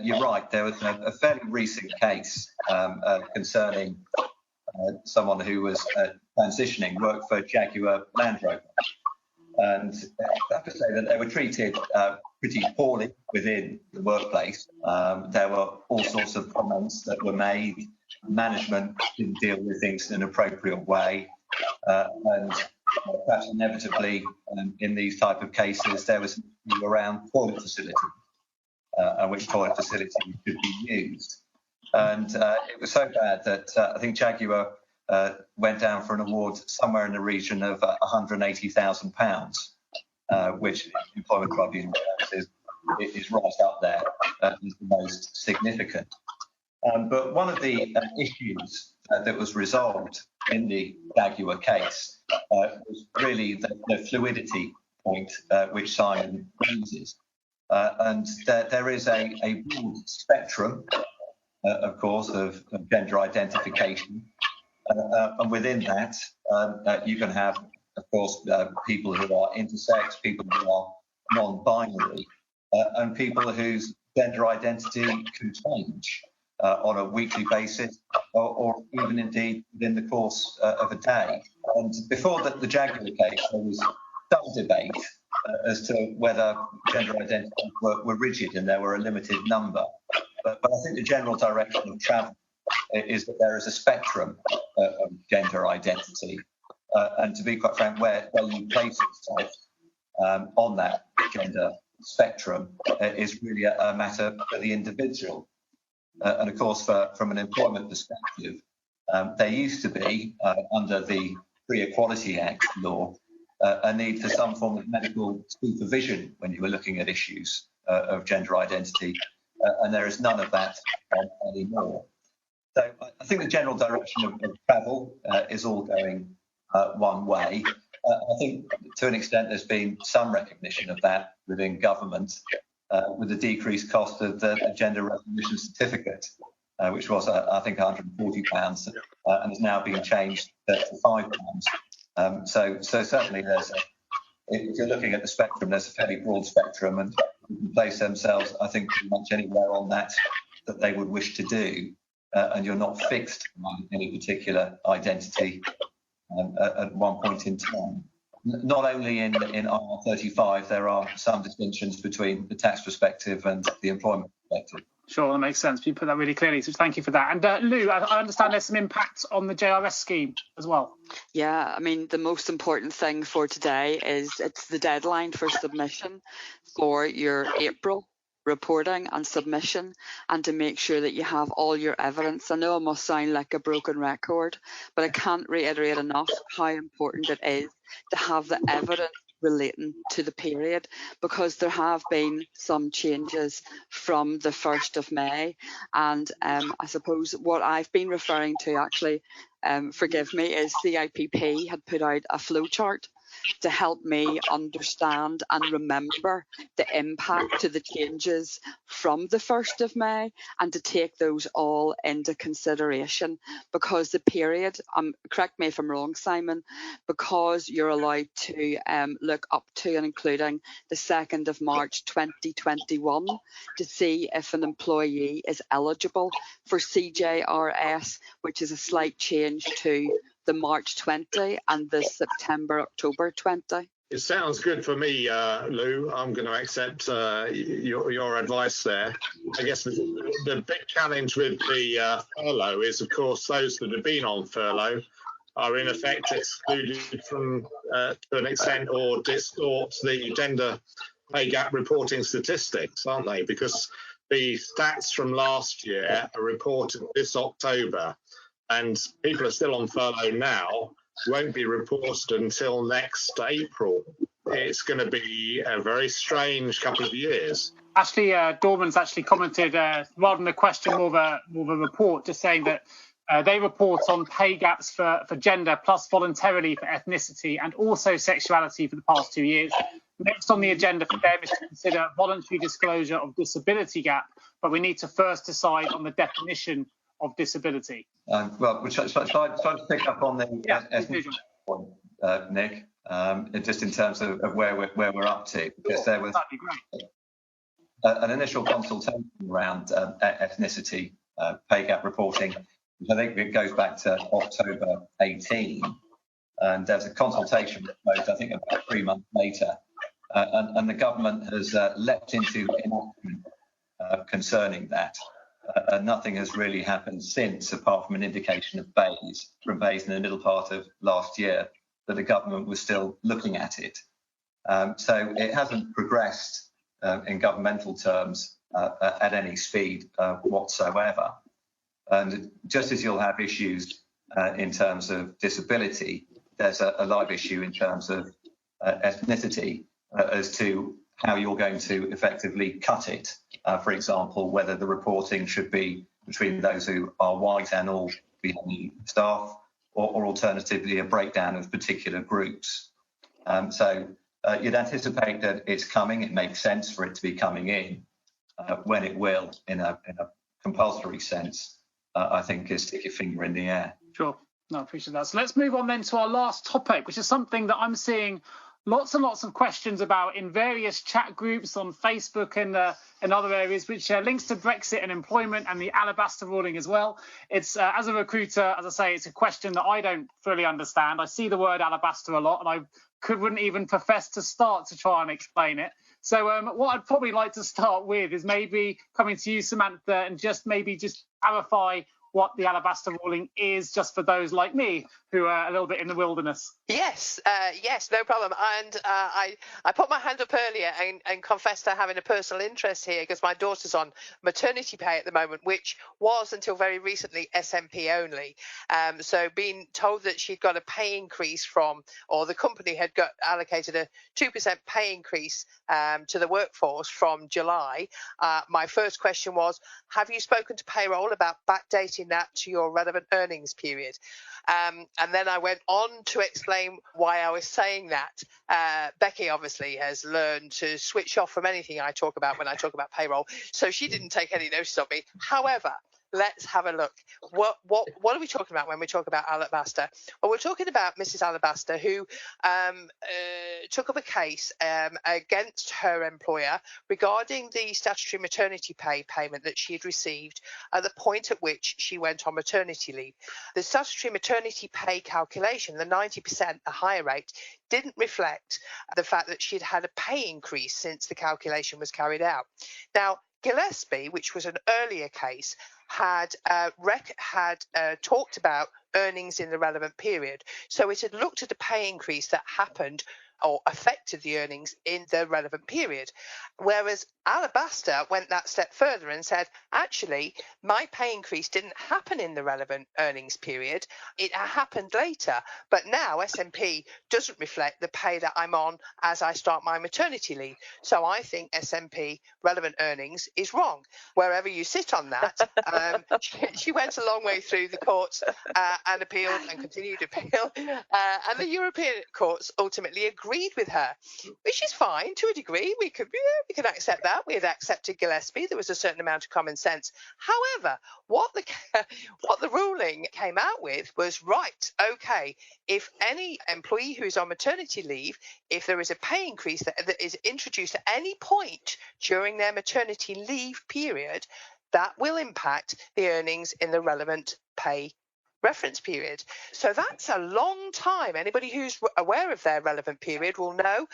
you're right. There was a fairly recent case concerning someone who was transitioning, worked for Jaguar Land Rover. And I have to say that they were treated pretty poorly within the workplace. There were all sorts of comments that were made. Management didn't deal with things in an appropriate way. And perhaps inevitably, in these type of cases, there was around toilet facilities, and which toilet facilities could be used. And it was so bad that I think Jaguar went down for an award somewhere in the region of £180,000, which Employment Tribunal is right up there, is the most significant. But one of the issues that was resolved in the Jaguar case was really the fluidity point which Simon uses. And there is a broad spectrum, of course, of gender identification. And within that, you can have, of course, people who are intersex, people who are non-binary, and people whose gender identity can change on a weekly basis, or even indeed within the course of a day. And before the Jaguar case, there was some debate as to whether gender identities were rigid and there were a limited number. But I think the general direction of travel is that there is a spectrum of gender identity, and to be quite frank, where you place yourself on that gender spectrum is really a matter for the individual. And of course, from an employment perspective, there used to be, under the Pre-Equality Act law, a need for some form of medical supervision when you were looking at issues of gender identity, and there is none of that anymore. So I think the general direction of travel is all going one way. I think to an extent there's been some recognition of that within government with the decreased cost of the gender recognition certificate, which was, I think, £140 and is now being changed to £5. So certainly if you're looking at the spectrum, there's a fairly broad spectrum, and you can place themselves, I think, pretty much anywhere on that they would wish to do. And you're not fixed on any particular identity at one point in time. Not only in IR35, there are some distinctions between the tax perspective and the employment perspective. Sure, that makes sense. You put that really clearly, so thank you for that. And Lou, I understand there's some impacts on the JRS scheme as well. Yeah, I mean, the most important thing for today is it's the deadline for submission for your April reporting and submission, and to make sure that you have all your evidence. I know I must sound like a broken record, but I can't reiterate enough how important it is to have the evidence relating to the period, because there have been some changes from the 1st of May. And I suppose what I've been referring to, actually, forgive me, is CIPP had put out a flowchart to help me understand and remember the impact to the changes from the 1st of May, and to take those all into consideration, because the period, correct me if I'm wrong, Simon, because you're allowed to look up to and including the 2nd of March 2021 to see if an employee is eligible for CJRS, which is a slight change to the March 20 and the September-October 20. It sounds good for me, Lou. I'm going to accept your advice there. I guess the big challenge with the furlough is, of course, those that have been on furlough are in effect excluded from, to an extent, or distort the gender pay gap reporting statistics, aren't they? Because the stats from last year are reported this October, and people are still on furlough now, won't be reported until next April. It's going to be a very strange couple of years. Actually, Dorman's actually commented, rather than a question, more of a report, just saying that they report on pay gaps for gender plus voluntarily for ethnicity and also sexuality for the past 2 years. Next on the agenda for them is to consider voluntary disclosure of disability gap, but we need to first decide on the definition of disability. Shall I pick up on the ethnicity point, Nick? Just in terms of where we're up to, because there was an initial consultation around ethnicity pay gap reporting, which I think it goes back to October 18, and there's a consultation proposed, I think, about 3 months later, and the government has leapt into inaction concerning that. Nothing has really happened since, apart from an indication of Bayes in the middle part of last year, that the government was still looking at it. So it hasn't progressed in governmental terms at any speed whatsoever. And just as you'll have issues in terms of disability, there's a live issue in terms of ethnicity as to how you're going to effectively cut it. For example, whether the reporting should be between those who are white and all BME staff, or alternatively a breakdown of particular groups. So you'd anticipate that it's coming. It makes sense for it to be coming in. When it will, in a compulsory sense, I think is stick your finger in the air. Sure. No, I appreciate that. So let's move on then to our last topic, which is something that I'm seeing lots and lots of questions about in various chat groups on Facebook and other areas, which links to Brexit and employment and the Alabaster ruling as well. It's as a recruiter, as I say, it's a question that I don't fully understand. I see the word Alabaster a lot, and I wouldn't even profess to start to try and explain it. So what I'd probably like to start with is maybe coming to you, Samantha, and just clarify what the Alabaster ruling is, just for those like me who are a little bit in the wilderness. Yes, no problem. And I put my hand up earlier and confessed to having a personal interest here because my daughter's on maternity pay at the moment, which was until very recently SMP only. So being told that she'd got a pay increase or the company had got allocated a 2% pay increase to the workforce from July, my first question was, have you spoken to payroll about backdating that to your relevant earnings period? And then I went on to explain why I was saying that. Becky obviously has learned to switch off from anything I talk about when I talk about payroll, so she didn't take any notice of me. However, let's have a look. What are we talking about when we talk about Alabaster? Well, we're talking about Mrs. Alabaster, who took up a case against her employer regarding the statutory maternity pay payment that she had received at the point at which she went on maternity leave. The statutory maternity pay calculation, the 90%, the higher rate, didn't reflect the fact that she'd had a pay increase since the calculation was carried out. Now, Gillespie, which was an earlier case, had talked about earnings in the relevant period. So it had looked at a pay increase that happened or affected the earnings in the relevant period. Whereas Alabaster went that step further and said, actually, my pay increase didn't happen in the relevant earnings period. It happened later. But now SMP doesn't reflect the pay that I'm on as I start my maternity leave. So I think SMP relevant earnings is wrong. Wherever you sit on that, she went a long way through the courts and appealed and continued to appeal. And the European courts ultimately agreed with her, which is fine to a degree. We could accept that. We had accepted Gillespie. There was a certain amount of common sense. However, what the ruling came out with was, right, okay, if any employee who is on maternity leave, if there is a pay increase that is introduced at any point during their maternity leave period, that will impact the earnings in the relevant pay reference period. So that's a long time. Anybody who's aware of their relevant period will know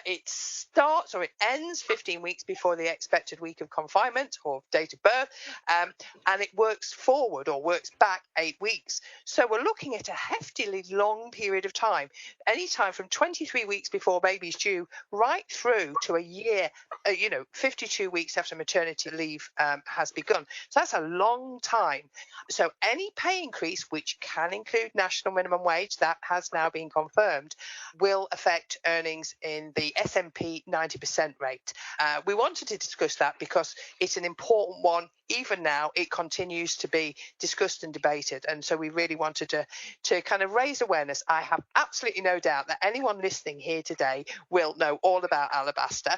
it starts or it ends 15 weeks before the expected week of confinement or date of birth, and it works forward or works back 8 weeks. So we're looking at a heftily long period of time, any time from 23 weeks before baby's due right through to a year, 52 weeks after maternity leave has begun. So that's a long time. So any pay increase, which can include national minimum wage, that has now been confirmed, will affect earnings in the S&P 90% rate. We wanted to discuss that because it's an important one. Even now, it continues to be discussed and debated. And so we really wanted to kind of raise awareness. I have absolutely no doubt that anyone listening here today will know all about Alabaster,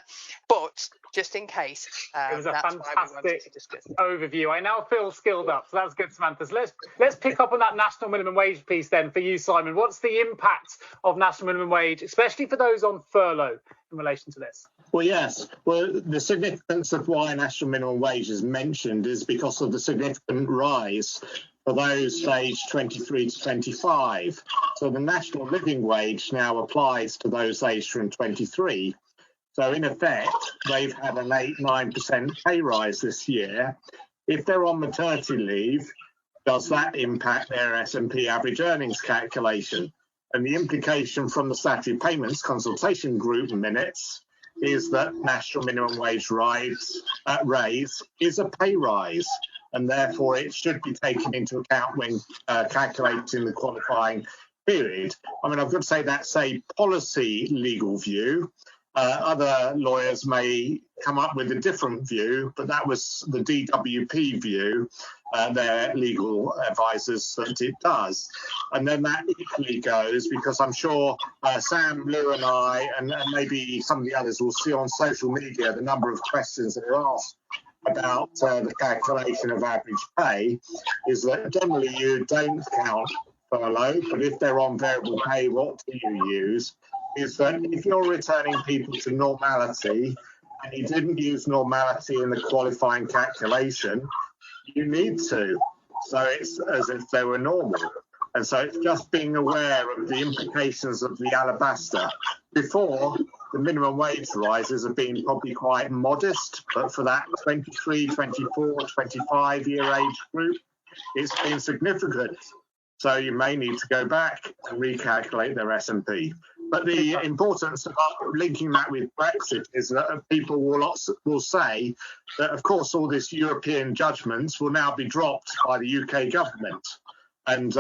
but just in case, it was a that's fantastic why we wanted to discuss it. overview. I now feel skilled up, so that's good, Samantha. So let's pick up on that national minimum wage piece then for you, Simon. What's the impact of national minimum wage, especially for those on furlough, in relation to this? Well, yes. Well, the significance of why national minimum wage is mentioned is because of the significant rise for those aged 23 to 25. So the national living wage now applies to those aged from 23. So in effect, they've had an 8-9% pay rise this year. If they're on maternity leave, does that impact their S&P average earnings calculation? And the implication from the Statutory Payments Consultation Group minutes is that national minimum wage raise is a pay rise, and therefore it should be taken into account when calculating the qualifying period. I mean, I've got to say that's a policy legal view. Other lawyers may come up with a different view, but that was the DWP view, their legal advisors, that it does. And then that equally goes, because I'm sure Sam, Lou and I, and maybe some of the others will see on social media the number of questions that are asked about the calculation of average pay, is that generally you don't count furlough, but if they're on variable pay, what do you use? Is that if you're returning people to normality and you didn't use normality in the qualifying calculation, you need to. So it's as if they were normal. And so it's just being aware of the implications of the Alabaster. Before, the minimum wage rises have been probably quite modest, but for that 23, 24, 25-year age group, it's been significant. So you may need to go back and recalculate their S&P. But the importance of linking that with Brexit is that people will say that, of course, all this European judgments will now be dropped by the UK government. And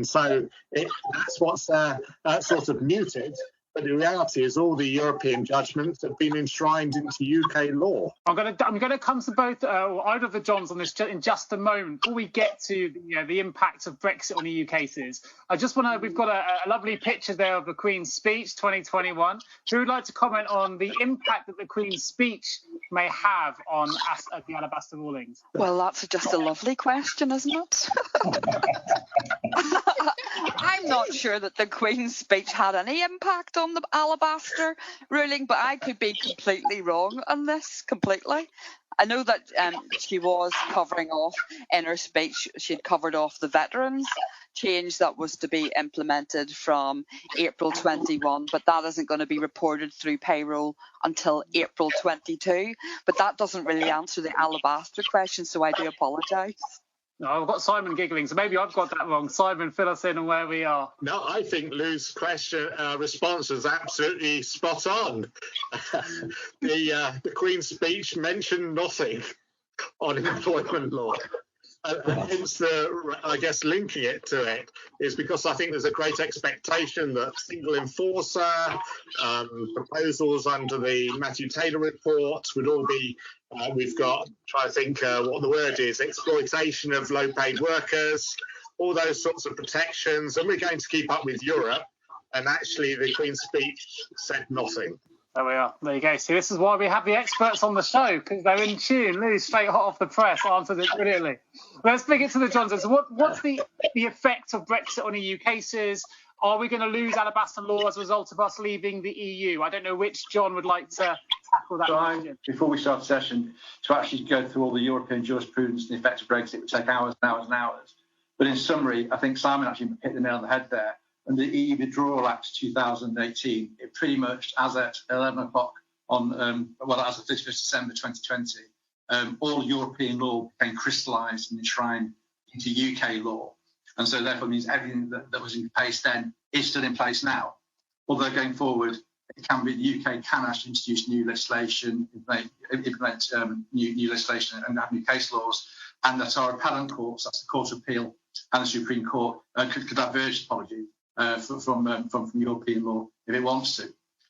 so that's what's sort of muted. But the reality is all the European judgments have been enshrined into UK law. I'm going to come to both either of the Johns on this in just a moment. Before we get to the impact of Brexit on EU cases, I just want to. We've got a lovely picture there of the Queen's Speech 2021. Who would like to comment on the impact that the Queen's Speech may have on the Alabaster rulings? Well, that's just a lovely question, isn't it? I'm not sure that the Queen's Speech had any impact on the Alabaster ruling, but I could be completely wrong on this, completely. I know that she was covering off in her speech, she'd covered off the veterans change that was to be implemented from April 21, but that isn't going to be reported through payroll until April 22. But that doesn't really answer the Alabaster question, so I do apologise. No, I've got Simon giggling, so maybe I've got that wrong. Simon, fill us in on where we are. No, I think Lou's response was absolutely spot on. The Queen's Speech mentioned nothing on employment law. Hence, I guess linking it to it is because I think there's a great expectation that single enforcer proposals under the Matthew Taylor report would all be. We've got, try to think what the word is, exploitation of low-paid workers, all those sorts of protections, and we're going to keep up with Europe. And actually, the Queen's Speech said nothing. There we are. There you go. See, this is why we have the experts on the show, because they're in tune. Lou, straight hot off the press, answered it brilliantly. Let's bring it to the Johnsons. So what's the effect of Brexit on EU cases? Are we going to lose Alabaster law as a result of us leaving the EU? I don't know which John would like to tackle that question. Before we start the session, to actually go through all the European jurisprudence and the effects of Brexit would take hours and hours and hours. But in summary, I think Simon actually hit the nail on the head there. And the EU Withdrawal Act 2018, it pretty much, as at 11 o'clock on, as of 31st December 2020, all European law became crystallised and enshrined into UK law. And so therefore means everything that was in place then is still in place now. Although going forward, it can be, the UK can actually introduce new legislation, implement new legislation and have new case laws, and that our appellate courts, that's the Court of Appeal and the Supreme Court, could diverge, from European law if it wants to.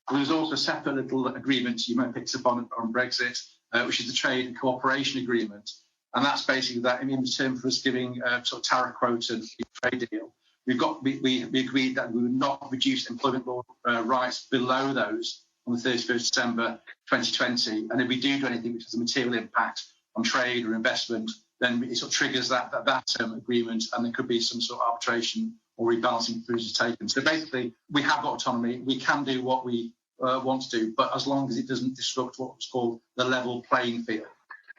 And there's also a separate little agreement you might pick up on Brexit, which is the Trade and Cooperation Agreement. And that's basically that in return for us giving sort of tariff quota and trade deal. We agreed that we would not reduce employment law rights below those on the 31st December 2020. And if we do anything which has a material impact on trade or investment, then it sort of triggers that agreement, and there could be some sort of arbitration or rebalancing provisions taken. So basically, we have got autonomy. We can do what we want to do, but as long as it doesn't disrupt what was called the level playing field.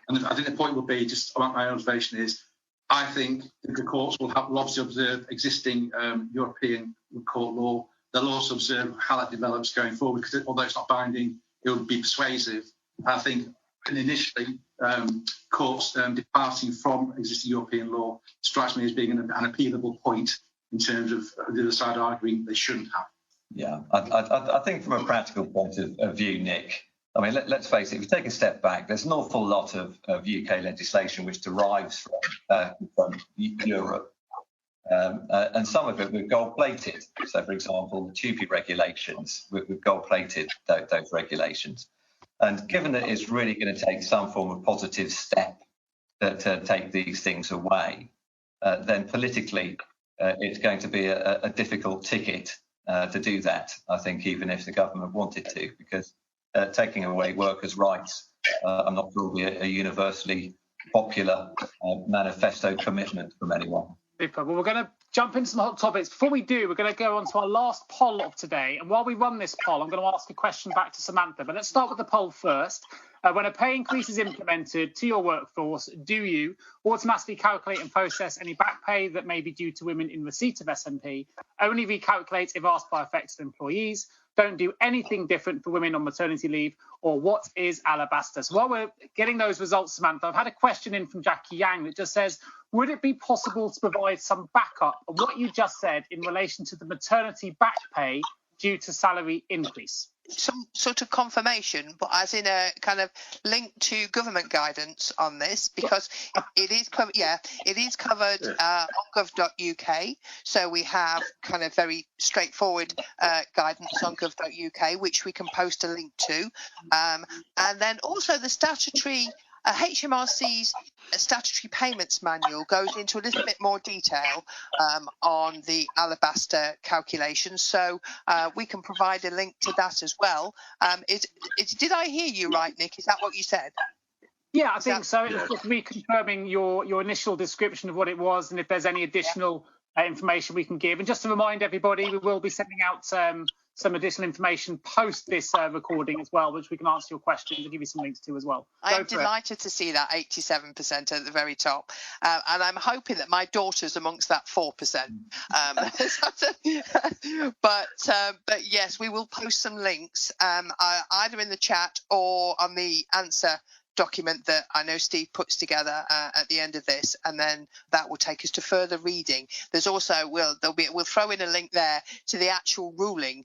And I think the point will be, just about my observation is, I think the courts will obviously observe existing European court law. They'll also observe how that develops going forward, because although it's not binding, it will be persuasive. I think initially, courts departing from existing European law strikes me as being an appealable point in terms of the other side arguing they shouldn't have. Yeah, I think from a practical point of view, Nick, I mean, let's face it, if you take a step back, there's an awful lot of UK legislation which derives from Europe, and some of it we've gold-plated. So, for example, the TUPE regulations, we've gold-plated those regulations. And given that it's really going to take some form of positive step to take these things away, then politically it's going to be a difficult ticket to do that, I think, even if the government wanted to, because taking away workers' rights, I'm not sure will be a universally popular manifesto commitment from anyone. Super. Well, we're going to jump into some hot topics. Before we do, we're going to go on to our last poll of today. And while we run this poll, I'm going to ask a question back to Samantha. But let's start with the poll first. When a pay increase is implemented to your workforce, do you automatically calculate and process any back pay that may be due to women in receipt of SMP? Only recalculate if asked by affected employees? Don't do anything different for women on maternity leave? Or what is Alabaster? So while we're getting those results, Samantha, I've had a question in from Jackie Yang that just says, would it be possible to provide some backup on what you just said in relation to the maternity back pay due to salary increase? Some sort of confirmation, but as in a kind of link to government guidance on this, because it is covered. Yeah, it is covered on gov.uk. So we have kind of very straightforward guidance on gov.uk, which we can post a link to, and then also the statutory. HMRC's statutory payments manual goes into a little bit more detail on the Alabaster calculations, so we can provide a link to that as well. Did I hear you right, Nick? Is that what you said? Yeah, I think so. It's just reconfirming your initial description of what it was, and if there's any additional information we can give. And just to remind everybody, we will be sending out some additional information post this recording as well, which we can answer your questions and give you some links to as well. I'm delighted to see that 87% at the very top, and I'm hoping that my daughter's amongst that 4%. But yes, we will post some links either in the chat or on the answer document that I know Steve puts together at the end of this, and then that will take us to further reading. There's also we'll throw in a link there to the actual ruling.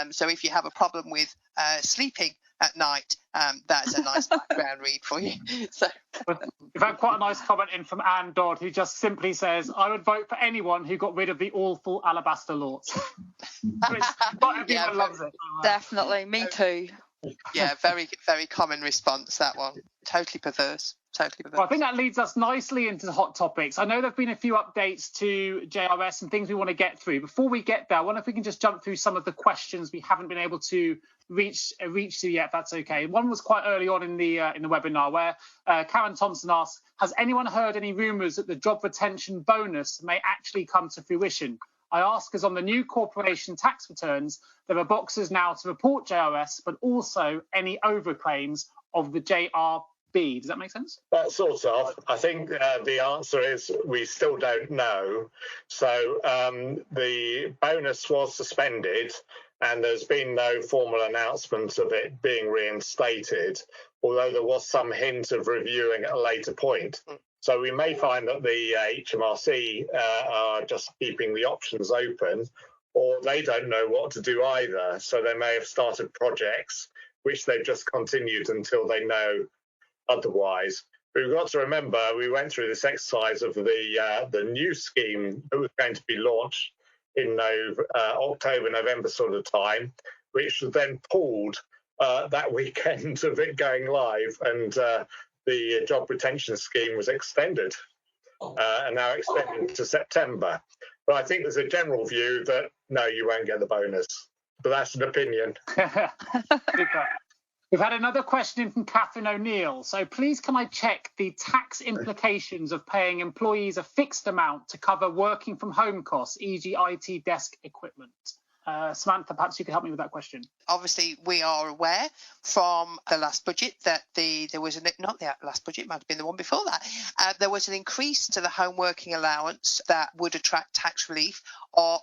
So if you have a problem with sleeping at night, that's a nice background read for you. So we've had quite a nice comment in from Anne Dodd, who just simply says, "I would vote for anyone who got rid of the awful Alabaster laws." Not everyone loves it. Definitely, me too. Yeah, very, very common response, that one. Totally perverse. Totally perverse. Well, I think that leads us nicely into the hot topics. I know there have been a few updates to JRS and things we want to get through. Before we get there, I wonder if we can just jump through some of the questions we haven't been able to reach to yet, if that's okay. One was quite early on in the webinar where Karen Thompson asked, has anyone heard any rumours that the job retention bonus may actually come to fruition? I ask as on the new corporation tax returns, there are boxes now to report JRS, but also any overclaims of the JRBS be? Does that make sense? Sort of. I think the answer is we still don't know. So the bonus was suspended, and there's been no formal announcement of it being reinstated, although there was some hint of reviewing at a later point. So we may find that the HMRC are just keeping the options open, or they don't know what to do either. So they may have started projects which they've just continued until they know otherwise. But we've got to remember, we went through this exercise of the new scheme that was going to be launched in October, November sort of time, which was then pulled that weekend of it going live, and the job retention scheme was extended and now extended to September. But I think there's a general view that, no, you won't get the bonus. But that's an opinion. We've had another question in from Catherine O'Neill. So please can I check the tax implications of paying employees a fixed amount to cover working from home costs, e.g. IT desk equipment? Samantha, perhaps you could help me with that question. Obviously, we are aware from the last budget that there was not the last budget, it might have been the one before that. There was an increase to the home working allowance that would attract tax relief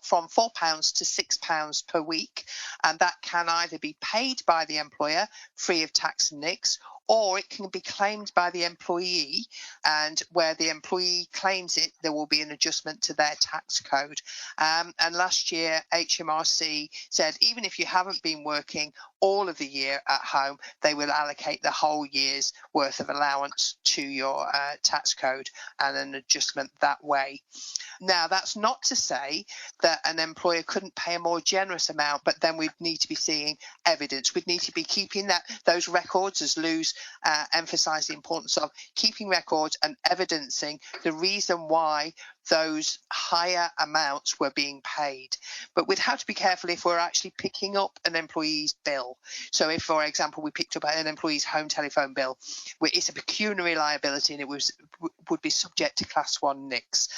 from £4 to £6 per week, and that can either be paid by the employer free of tax and NICs, or it can be claimed by the employee, and where the employee claims it, there will be an adjustment to their tax code. And last year, HMRC said even if you haven't been working all of the year at home, they will allocate the whole year's worth of allowance to your tax code and an adjustment that way. Now, that's not to say that an employer couldn't pay a more generous amount, but then we'd need to be seeing evidence. We'd need to be keeping those records, as Lou's emphasised the importance of keeping records and evidencing the reason why those higher amounts were being paid. But we'd have to be careful if we're actually picking up an employee's bill. So if, for example, we picked up an employee's home telephone bill, it's a pecuniary liability and it would be subject to Class 1 NICs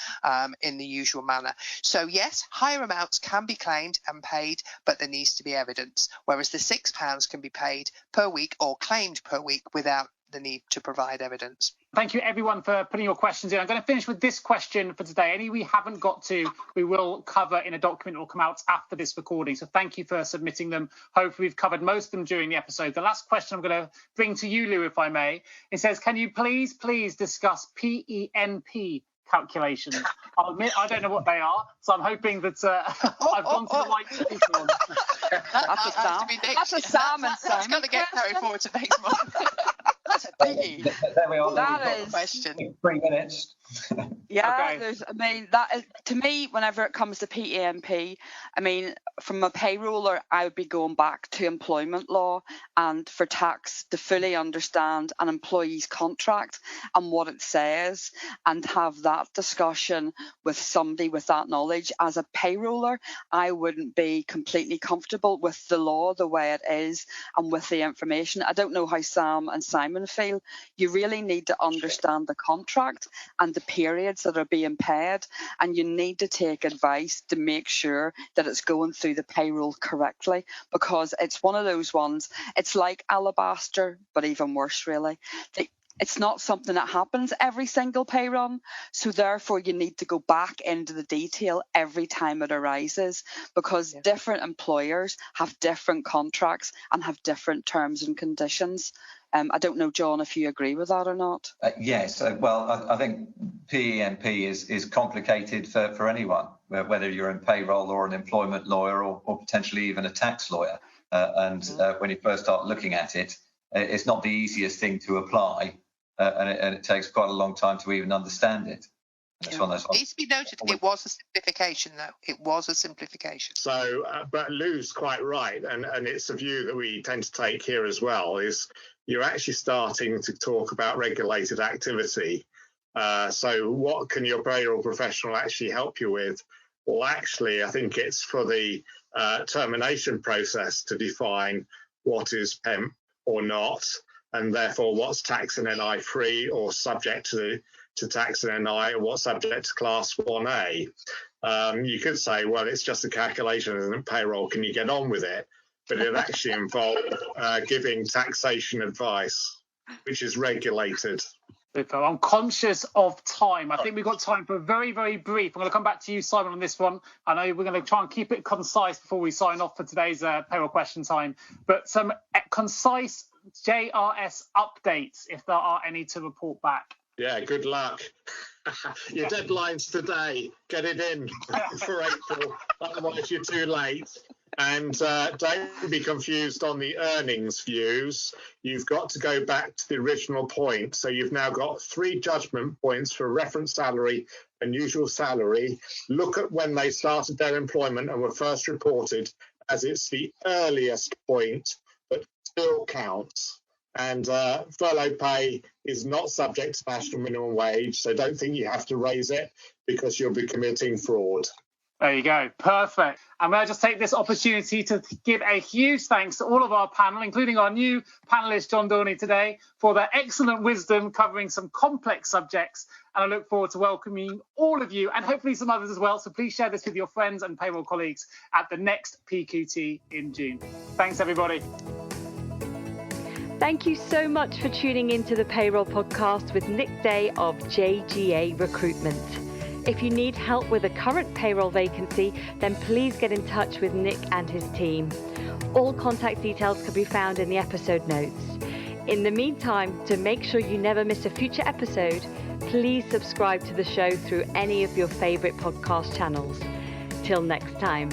in the usual manner. So yes, higher amounts can be claimed and paid, but there needs to be evidence, whereas the £6 can be paid per week or claimed per week without the need to provide evidence. Thank you, everyone, for putting your questions in. I'm going to finish with this question for today. Any we haven't got to, we will cover in a document that will come out after this recording. So thank you for submitting them. Hopefully we've covered most of them during the episode. The last question I'm going to bring to you, Lou, if I may. It says, can you please discuss PENP calculations? I'll admit I don't know what they are, so I'm hoping that I've gone to the right people. That's a salmon. It's going to get carried forward to next month. That's a biggie. There we are. That is a question. 3 minutes. Yeah, okay. That is, to me, whenever it comes to PENP, from a payroller, I would be going back to employment law and for tax to fully understand an employee's contract and what it says and have that discussion with somebody with that knowledge. As a payroller, I wouldn't be completely comfortable with the law the way it is and with the information. I don't know how Sam and Simon feel. You really need to understand the contract and the periods that are being paid, and you need to take advice to make sure that it's going through the payroll correctly, because it's one of those ones, it's like Alabaster, but even worse really. It's not something that happens every single pay run, so therefore you need to go back into the detail every time it arises, because different employers have different contracts and have different terms and conditions. I don't know, John, if you agree with that or not. Yes, well, I think PENP is complicated for anyone, whether you're in payroll or an employment lawyer or potentially even a tax lawyer. When you first start looking at it, it's not the easiest thing to apply, and it takes quite a long time to even understand it. It needs to be noted, it was a simplification, though. It was a simplification. So, but Lou's quite right, and it's a view that we tend to take here as well, is you're actually starting to talk about regulated activity. So what can your payroll professional actually help you with? Well, actually, I think it's for the termination process to define what is PEMP or not, and therefore what's tax and NI free or subject to tax and NI, or what's subject to Class 1A. You could say, well, it's just a calculation and payroll, can you get on with it? But it actually involved giving taxation advice. which is regulated. Super. I'm conscious of time. I think we've got time for a very, very brief. I'm going to come back to you, Simon, on this one. I know we're going to try and keep it concise before we sign off for today's payroll question time. But some concise JRS updates, if there are any to report back. Yeah, good luck. Your deadline's today. Get it in for April. Otherwise, you're too late. And don't be confused on the earnings views. You've got to go back to the original point. So you've now got 3 judgment points for reference salary and usual salary. Look at when they started their employment and were first reported, as it's the earliest point, but still counts. And furlough pay is not subject to national minimum wage, so don't think you have to raise it because you'll be committing fraud. There you go. Perfect. And may I just take this opportunity to give a huge thanks to all of our panel, including our new panellist, John Dorney, today, for their excellent wisdom covering some complex subjects. And I look forward to welcoming all of you and hopefully some others as well. So please share this with your friends and payroll colleagues at the next PQT in June. Thanks, everybody. Thank you so much for tuning into the Payroll Podcast with Nick Day of JGA Recruitment. If you need help with a current payroll vacancy, then please get in touch with Nick and his team. All contact details can be found in the episode notes. In the meantime, to make sure you never miss a future episode, please subscribe to the show through any of your favourite podcast channels. Till next time.